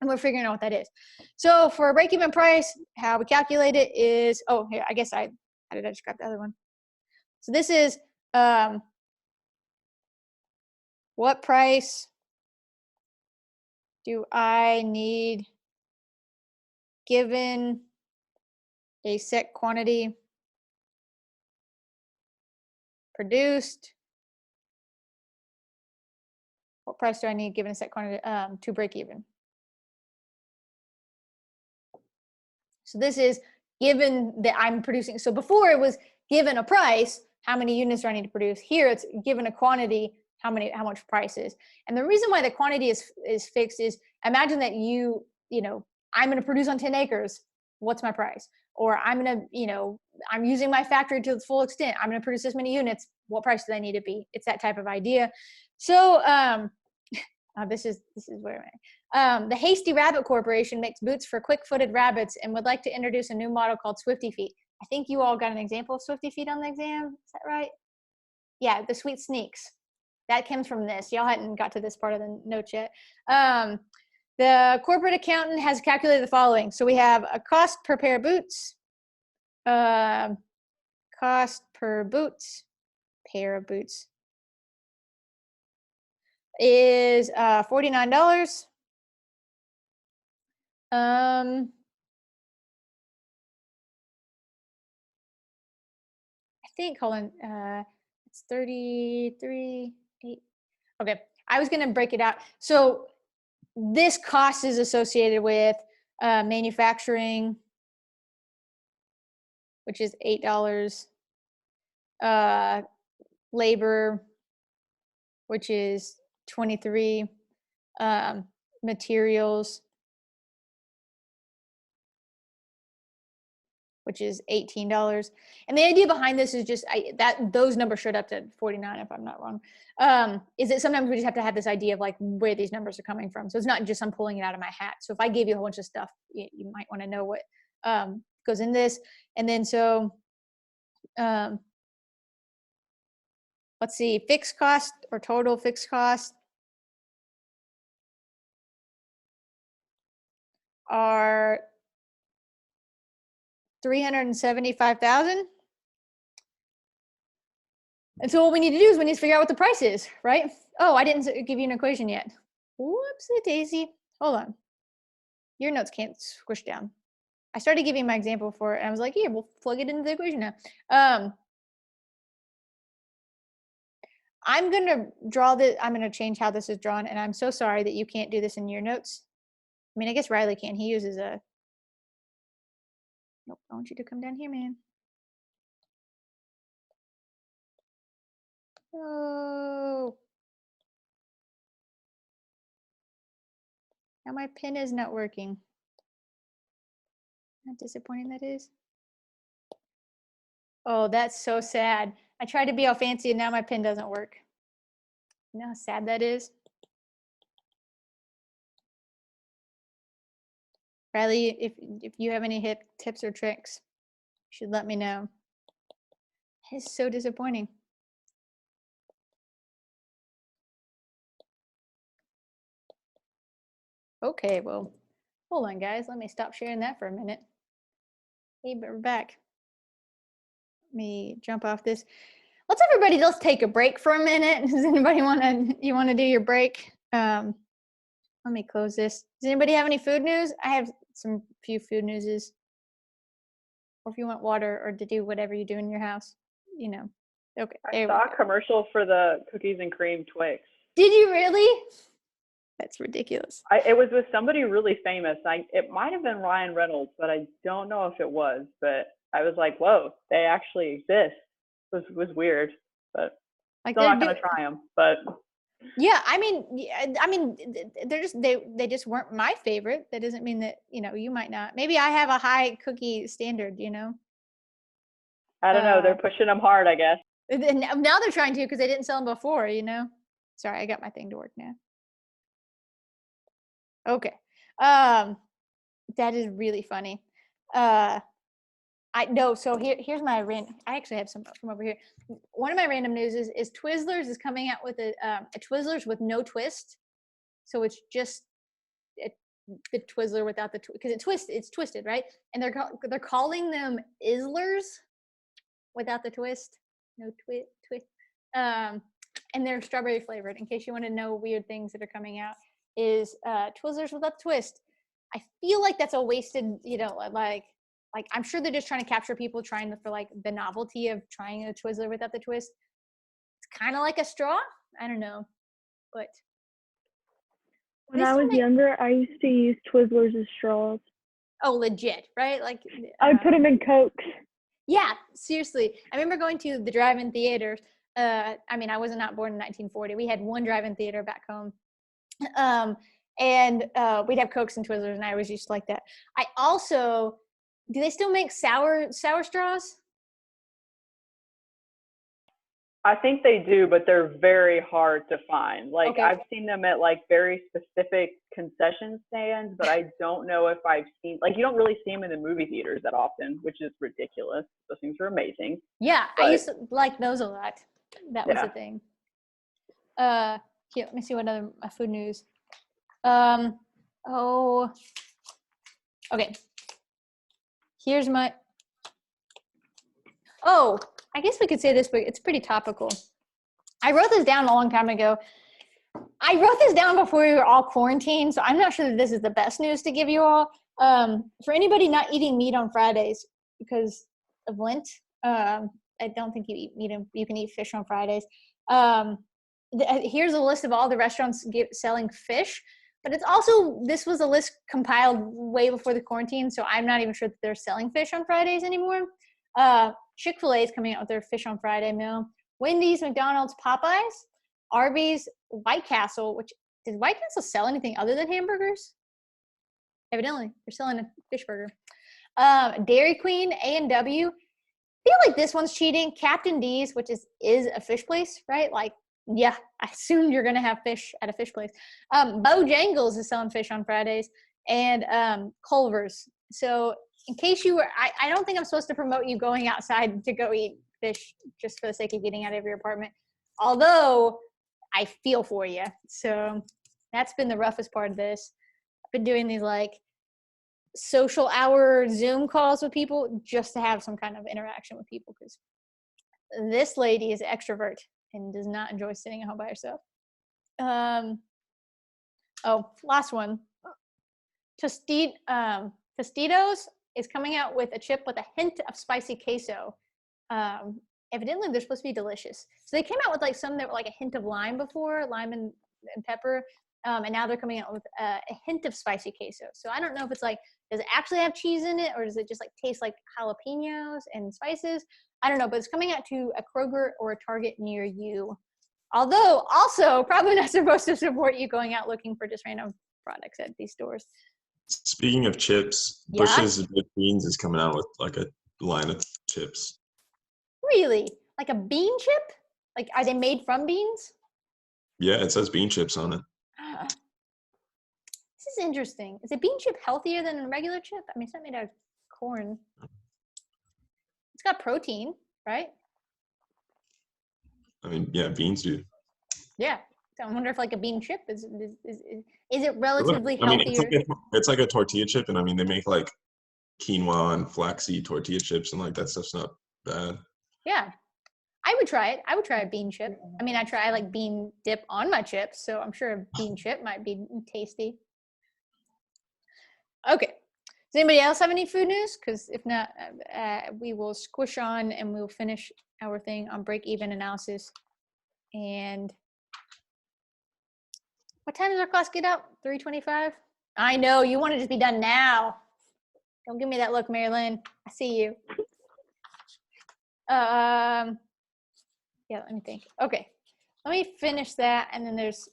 and we're figuring out what that is. So for a break-even price, how we calculate it is, how did I just grab the other one? So this is what price do I need given a set quantity produced? What price do I need given a set quantity to break even? So this is given that I'm producing. So before it was given a price, how many units do I need to produce? Here it's given a quantity, how much price is. And the reason why the quantity is fixed is, imagine that I'm going to produce on 10 acres. What's my price? Or I'm going to, I'm using my factory to its full extent. I'm going to produce this many units. What price do I need to be? It's that type of idea. So this is where the Hasty Rabbit Corporation makes boots for quick-footed rabbits and would like to introduce a new model called Swifty Feet. I think you all got an example of Swifty Feet on the exam. Is that right? Yeah, the Sweet Sneaks. That comes from this. Y'all hadn't got to this part of the notes yet. The corporate accountant has calculated the following. So we have a cost per pair of boots. Cost per pair of boots is $49. I think, hold on, it's 33.8. Okay, I was gonna break it out. So this cost is associated with manufacturing, which is $8. Labor, which is 23. Materials, which is $18. And the idea behind this is just those numbers showed up to 49, if I'm not wrong. Is that sometimes we just have to have this idea of like where these numbers are coming from. So it's not just I'm pulling it out of my hat. So if I gave you a whole bunch of stuff, you might want to know what goes in this. And then so let's see, fixed cost or total fixed cost are $375,000. And so what we need to do is we need to figure out what the price is, right? Oh, I didn't give you an equation yet. Whoopsie daisy. Hold on. Your notes can't squish down. I started giving my example for it, and I was like, here, we'll plug it into the equation now. I'm going to draw this. I'm going to change how this is drawn, and I'm so sorry that you can't do this in your notes. I mean, I guess Riley can. He uses a... Nope, I want you to come down here, man. Oh. Now my pen is not working. How disappointing that is. Oh, that's so sad. I tried to be all fancy and now my pen doesn't work. You know how sad that is? Riley, if you have any tips or tricks, you should let me know. It's so disappointing. Okay, well, hold on, guys. Let me stop sharing that for a minute. Hey, but we're back. Let me jump off this. Let's take a break for a minute. Does anybody want to do your break? Let me close this. Does anybody have any food news? I have few food newses. Or if you want water or to do whatever you do in your house, Okay. I saw a commercial for the cookies and cream Twix. Did you really? That's ridiculous. It was with somebody really famous. It might have been Ryan Reynolds, but I don't know if it was. But I was like, whoa, they actually exist. It was weird, but like still not going to try them. But yeah, I mean, they just weren't my favorite. That doesn't mean that you might not. Maybe I have a high cookie standard. I don't know. They're pushing them hard, I guess. Now they're trying to because they didn't sell them before. Sorry, I got my thing to work now. Okay. That is really funny. I know. So here's my random. I actually have some from over here. One of my random news is Twizzlers is coming out with a Twizzlers with no twist. So it's just the Twizzler without the because it's twisted, right? And they're calling them Izzlers without the twist. No twist. And they're strawberry flavored. In case you want to know weird things that are coming out, is Twizzlers without the twist. I feel like that's a wasted, like I'm sure they're just trying to capture people trying for like the novelty of trying a Twizzler without the twist. It's kind of like a straw. I don't know, but when I was younger, I used to use Twizzlers as straws. Oh, legit, right? Like I would put them in Cokes. Yeah, seriously. I remember going to the drive-in theaters. I was not born in 1940. We had one drive-in theater back home. And we'd have Cokes and Twizzlers, and I always used to like that. I also, do they still make sour straws? I think they do, but they're very hard to find. Like Okay. I've seen them at like very specific concession stands, but I don't know if I've seen, like, you don't really see them in the movie theaters that often, which is ridiculous. Those things are amazing. Yeah, But, I used to like those a lot. That was the thing. Here, let me see what other food news. Okay. Here's my, I guess we could say this, but it's pretty topical. I wrote this down a long time ago. I wrote this down before we were all quarantined, so I'm not sure that this is the best news to give you all. For anybody not eating meat on Fridays because of Lent, I don't think you eat meat. You can eat fish on Fridays. Here's a list of all the restaurants selling fish, but it's also, this was a list compiled way before the quarantine, so I'm not even sure that they're selling fish on Fridays anymore. Chick-fil-A is coming out with their fish on Friday meal. Wendy's, McDonald's, Popeyes, Arby's, White Castle, did White Castle sell anything other than hamburgers? Evidently, they're selling a fish burger. Dairy Queen, A&W. I feel like this one's cheating. Captain D's, which is a fish place, right? Like, yeah, I assume you're going to have fish at a fish place. Bojangles is selling fish on Fridays. And Culver's. So in case you were, I don't think I'm supposed to promote you going outside to go eat fish just for the sake of getting out of your apartment. Although I feel for you. So that's been the roughest part of this. I've been doing these like social hour Zoom calls with people just to have some kind of interaction with people because this lady is an extrovert and does not enjoy sitting at home by herself. Last one. Tostitos is coming out with a chip with a hint of spicy queso. Evidently, they're supposed to be delicious. So they came out with like some that were like a hint of lime before, lime and pepper. And now they're coming out with a hint of spicy queso. So I don't know if it's like, does it actually have cheese in it or does it just like taste like jalapenos and spices? I don't know, but it's coming out to a Kroger or a Target near you. Although also probably not supposed to support you going out looking for just random products at these stores. Speaking of chips, Bush's Baked Beans is coming out with like a line of chips. Really? Like a bean chip? Like, are they made from beans? Yeah, it says bean chips on it. This is interesting. Is a bean chip healthier than a regular chip? I mean, it's not made out of corn. It's got protein, right? I mean, yeah, beans do. Yeah. So I wonder if like a bean chip is it relatively healthier? I mean, it's like a tortilla chip, and I mean they make like quinoa and flaxseed tortilla chips, and like that stuff's not bad. Yeah, I would try it. I would try a bean chip. I mean, I like bean dip on my chips, so I'm sure a bean chip might be tasty. Okay. Does anybody else have any food news? Because if not, we will squish on and we'll finish our thing on break-even analysis. And what time does our class get out? 3:25? I know, you want to just be done now. Don't give me that look, Marilyn. I see you. Yeah, let me think. Okay, let me finish that, and then there's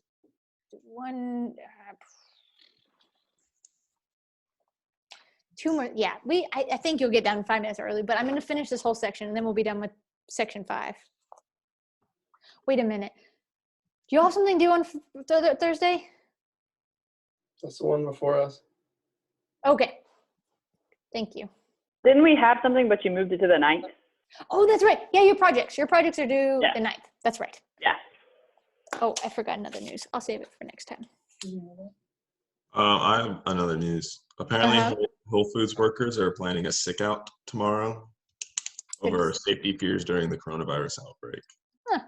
one, two more. Yeah, I think you'll get done 5 minutes early, but I'm going to finish this whole section, and then we'll be done with section 5. Wait a minute. Do you all have something to do on Thursday? That's the one before us. Okay. Thank you. Didn't we have something, but you moved it to the 9th? Oh, that's right. Yeah, your projects are due the 9th. That's right. Yeah. Oh, I forgot another news. I'll save it for next time. I have another news. Apparently, Whole Foods workers are planning a sick out tomorrow over safety fears during the coronavirus outbreak. Huh.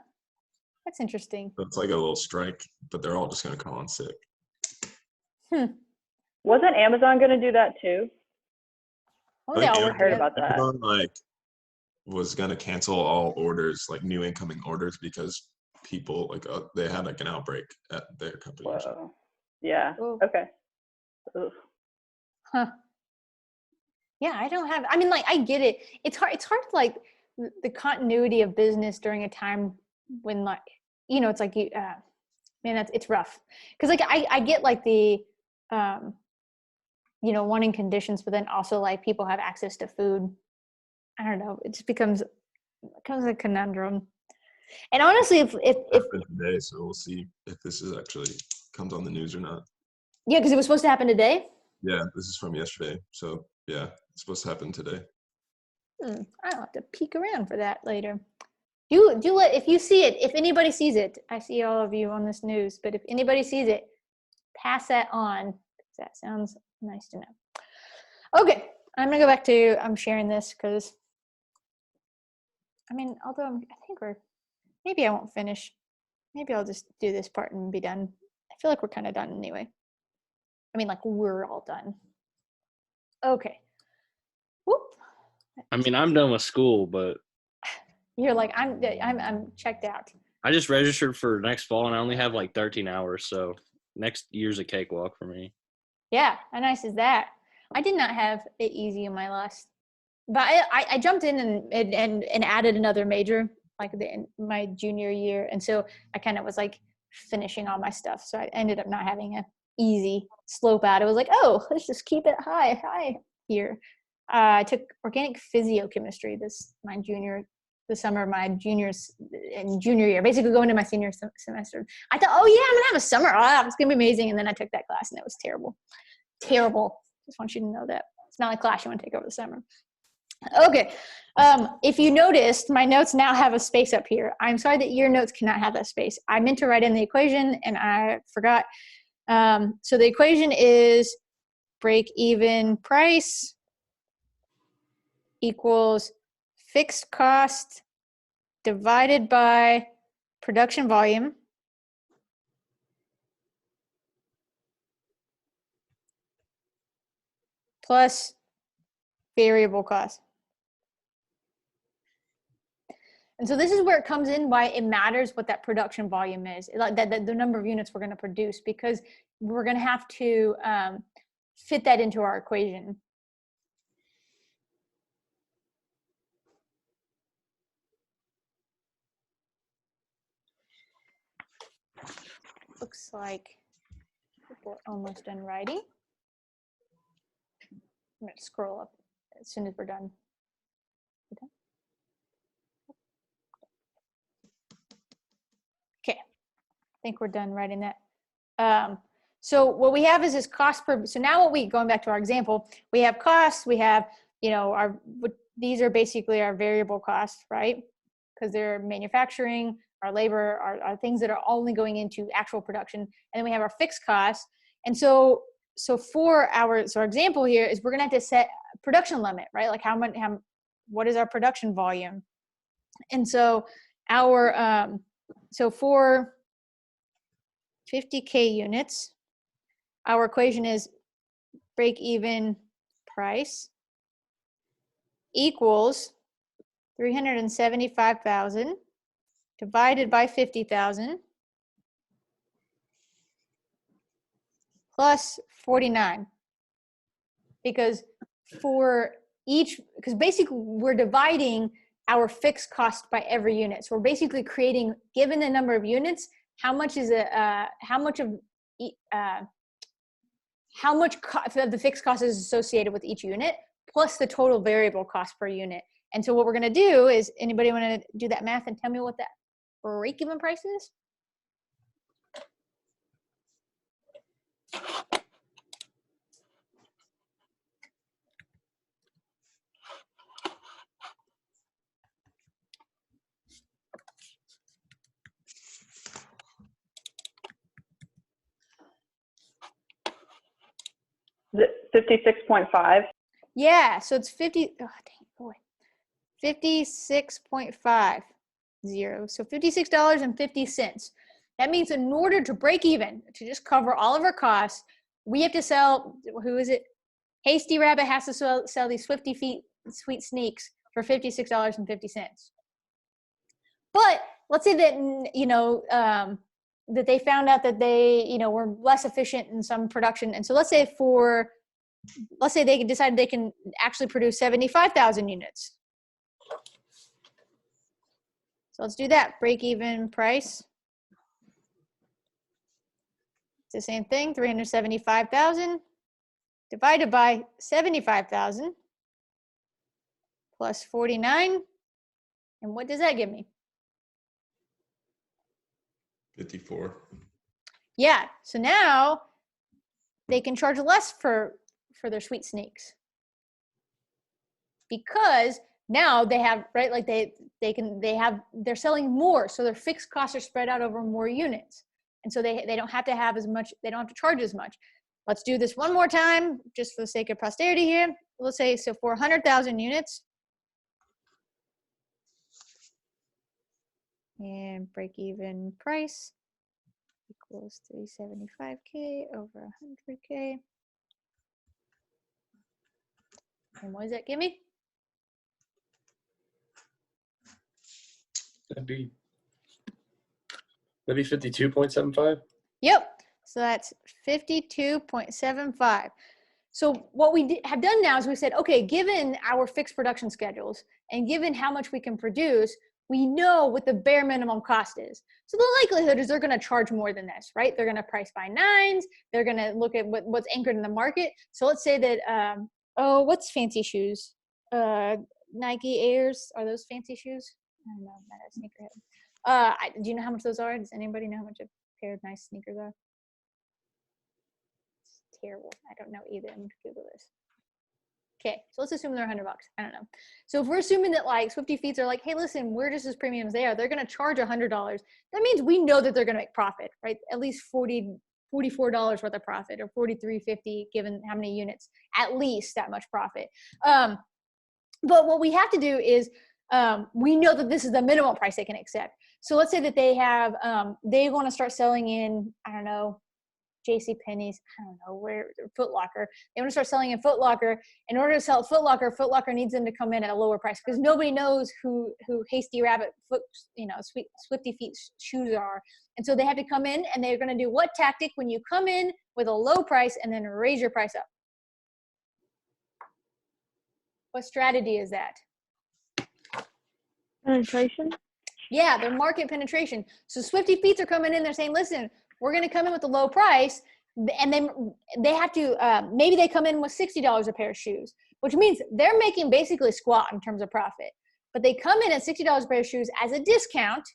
That's interesting. So it's like a little strike, but they're all just going to call in sick. Wasn't Amazon going to do that too? Oh, they all work heard about that. Amazon was going to cancel all orders, like new incoming orders, because people they had like an outbreak at their company. Or something. Yeah. Ooh. Okay. Ugh. Huh. Yeah, I don't have. I mean, I get it. It's hard. It's hard to the continuity of business during a time when it's like you. Man, it's rough because I get the wanting conditions, but then also people have access to food. I don't know. It just becomes a conundrum. And honestly, if today, so we'll see if this is actually comes on the news or not. Yeah, because it was supposed to happen today. Yeah, this is from yesterday. So yeah, it's supposed to happen today. I'll have to peek around for that later. Do let if you see it. If anybody sees it, I see all of you on this news. But if anybody sees it, pass that on. That sounds nice to know. Okay, I'm gonna go back to I'm sharing this because although I think maybe I won't finish. Maybe I'll just do this part and be done. I feel like we're kind of done anyway. We're all done. Okay. Whoop. I'm done with school, but you're I'm checked out. I just registered for next fall and I only have 13 hours, so next year's a cakewalk for me. Yeah, how nice is that? I did not have it easy in my last, but I jumped in and added another major in my junior year, and so I kind of was finishing all my stuff. So I ended up not having a easy slope out. It was let's just keep it high here. I took organic physiochemistry the summer of my junior year, basically going to my senior semester. I thought, oh yeah, I'm gonna have a summer off. It's gonna be amazing. And then I took that class and it was terrible. Just want you to know that it's not a class you want to take over the summer. Okay. If you noticed, my notes now have a space up here. I'm sorry that your notes cannot have that space. I meant to write in the equation and I forgot. So the equation is break-even price equals fixed cost divided by production volume plus variable cost. And so this is where it comes in why it matters what that production volume is, the number of units we're going to produce, because we're going to have to fit that into our equation. Looks like we're almost done writing. I'm going to scroll up as soon as we're done. Okay, I think we're done writing that. So what we have is this cost per, so now going back to our example, we have costs, we have, these are basically our variable costs, right? Because they're manufacturing, our labor, our things that are only going into actual production. And then we have our fixed costs. And so for our example here is we're gonna have to set a production limit, right? What is our production volume? And so so for 50K units, our equation is break-even price equals 375,000 divided by 50,000 plus 49. Because basically we're dividing our fixed cost by every unit. So we're basically creating, given the number of units, how much of the fixed cost is associated with each unit, plus the total variable cost per unit. And so what we're going to do is, anybody want to do that math and tell me what that break-even price is? 56.5. Yeah, so it's 50, oh, dang, boy. 56.50. So $56.50. That means in order to break even, to just cover all of our costs, we have to sell, who is it? Hasty Rabbit has to sell these sweet sneaks for $56.50. But let's say that, you know, that they found out that they, you know, were less efficient in some production. And so let's say they decide they can actually produce 75,000 units. So let's do that. Break even price. It's the same thing, 375,000 divided by 75,000 plus 49. And what does that give me? 54. Yeah, so now they can charge less for their sweet sneaks. Because now they have, right, like they're selling more, so their fixed costs are spread out over more units. And so they don't have to have as much, they don't have to charge as much. Let's do this one more time, just for the sake of posterity here. Let's say, so for 100,000 units, and break even price equals 375K over 100K. And what does that give me? That'd be 52.75. Yep. So that's 52.75. So what we have done now is we said, okay, given our fixed production schedules and given how much we can produce, we know what the bare minimum cost is. So the likelihood is they're going to charge more than this, right? They're going to price by nines. They're going to look at what's anchored in the market. So let's say that, what's fancy shoes? Nike Airs, are those fancy shoes? I don't know, I'm not a sneakerhead. Do you know how much those are? Does anybody know how much a pair of nice sneakers are? It's terrible. I don't know either. I'm going to Google this. Okay, so let's assume they're $100. I don't know. So if we're assuming that like Swifty Feets are like, hey, listen, we're just as premium as they are. They're going to charge $100. That means we know that they're going to make profit, right? At least $44 worth of profit, or $43.50 given how many units. At least that much profit. But what we have to do is we know that this is the minimum price they can accept. So let's say that they have, they want to start selling in, I don't know, JCPenney's, I don't know, where, Foot Locker. They want to start selling in Foot Locker. In order to sell at Foot Locker needs them to come in at a lower price because nobody knows who Hasty Rabbit Swifty Feet shoes are. And so they have to come in, and they're going to do what tactic when you come in with a low price and then raise your price up? What strategy is that? Penetration? Yeah, their market penetration. So Swifty Feets are coming in, they're saying, listen, we're going to come in with a low price, and then they have to, maybe they come in with $60 a pair of shoes, which means they're making basically squat in terms of profit. But they come in at $60 a pair of shoes as a discount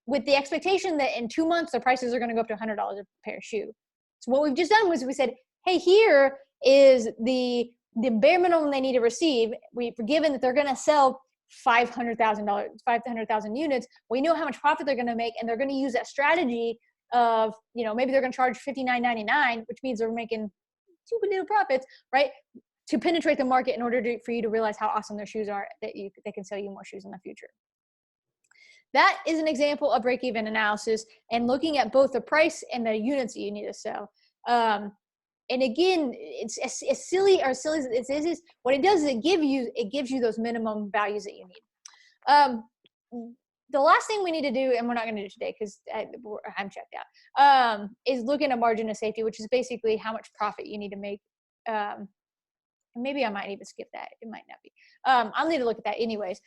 with the expectation that in 2 months, their prices are going to go up to $100 a pair of shoe. So what we've just done was we said, hey, here is the bare minimum they need to receive. We've given that they're going to sell 500,000 units. We know how much profit they're going to make, and they're going to use that strategy of, you know, maybe they're going to charge $59.99, which means they're making super little profits, right? To penetrate the market in order for you to realize how awesome their shoes are, that they can sell you more shoes in the future. That is an example of break-even analysis and looking at both the price and the units that you need to sell. And again, it's as silly as it is, what it does is it gives you those minimum values that you need. The last thing we need to do, and we're not going to do today because I'm checked out, is look at a margin of safety, which is basically how much profit you need to make. And maybe I might even skip that. It might not be. I'll need to look at that anyways.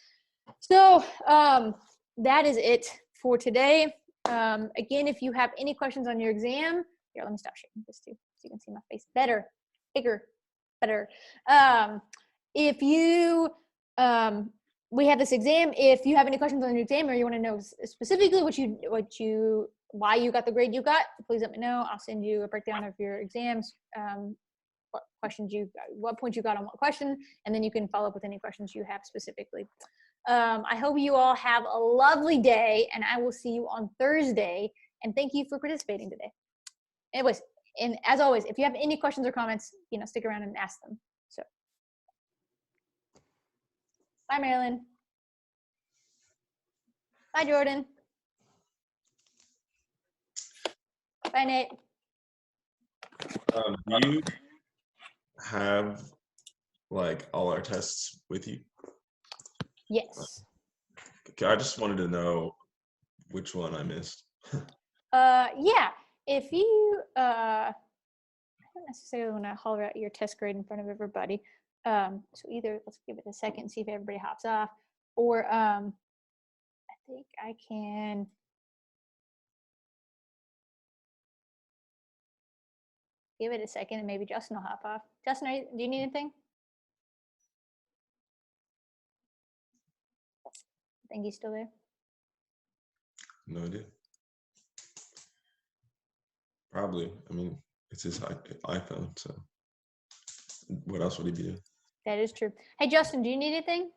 So that is it for today. Again, if you have any questions on your exam, here, let me stop shaking this too so you can see my face better, bigger, better. If you... we have this exam. If you have any questions on your exam or you want to know specifically why you got the grade you got, please let me know. I'll send you a breakdown of your exams, what points you got on what question, and then you can follow up with any questions you have specifically. I hope you all have a lovely day, and I will see you on Thursday. And thank you for participating today. Anyways, And as always, if you have any questions or comments, stick around and ask them. So, bye, Marilyn. Bye, Jordan. Bye, Nate. Do you have like all our tests with you? Yes. Okay, I just wanted to know which one I missed. Yeah. If you, I don't necessarily want to holler out your test grade in front of everybody. So either let's give it a second, see if everybody hops off, or I think I can. Give it a second and maybe Justin will hop off. Justin, do you need anything? I think he's still there. No idea. Probably. I mean, it's his iPhone, so what else would he be doing? That is true. Hey, Justin, do you need anything?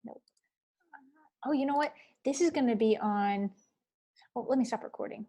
Nope. Oh, you know what? This is going to be on. Well, let me stop recording.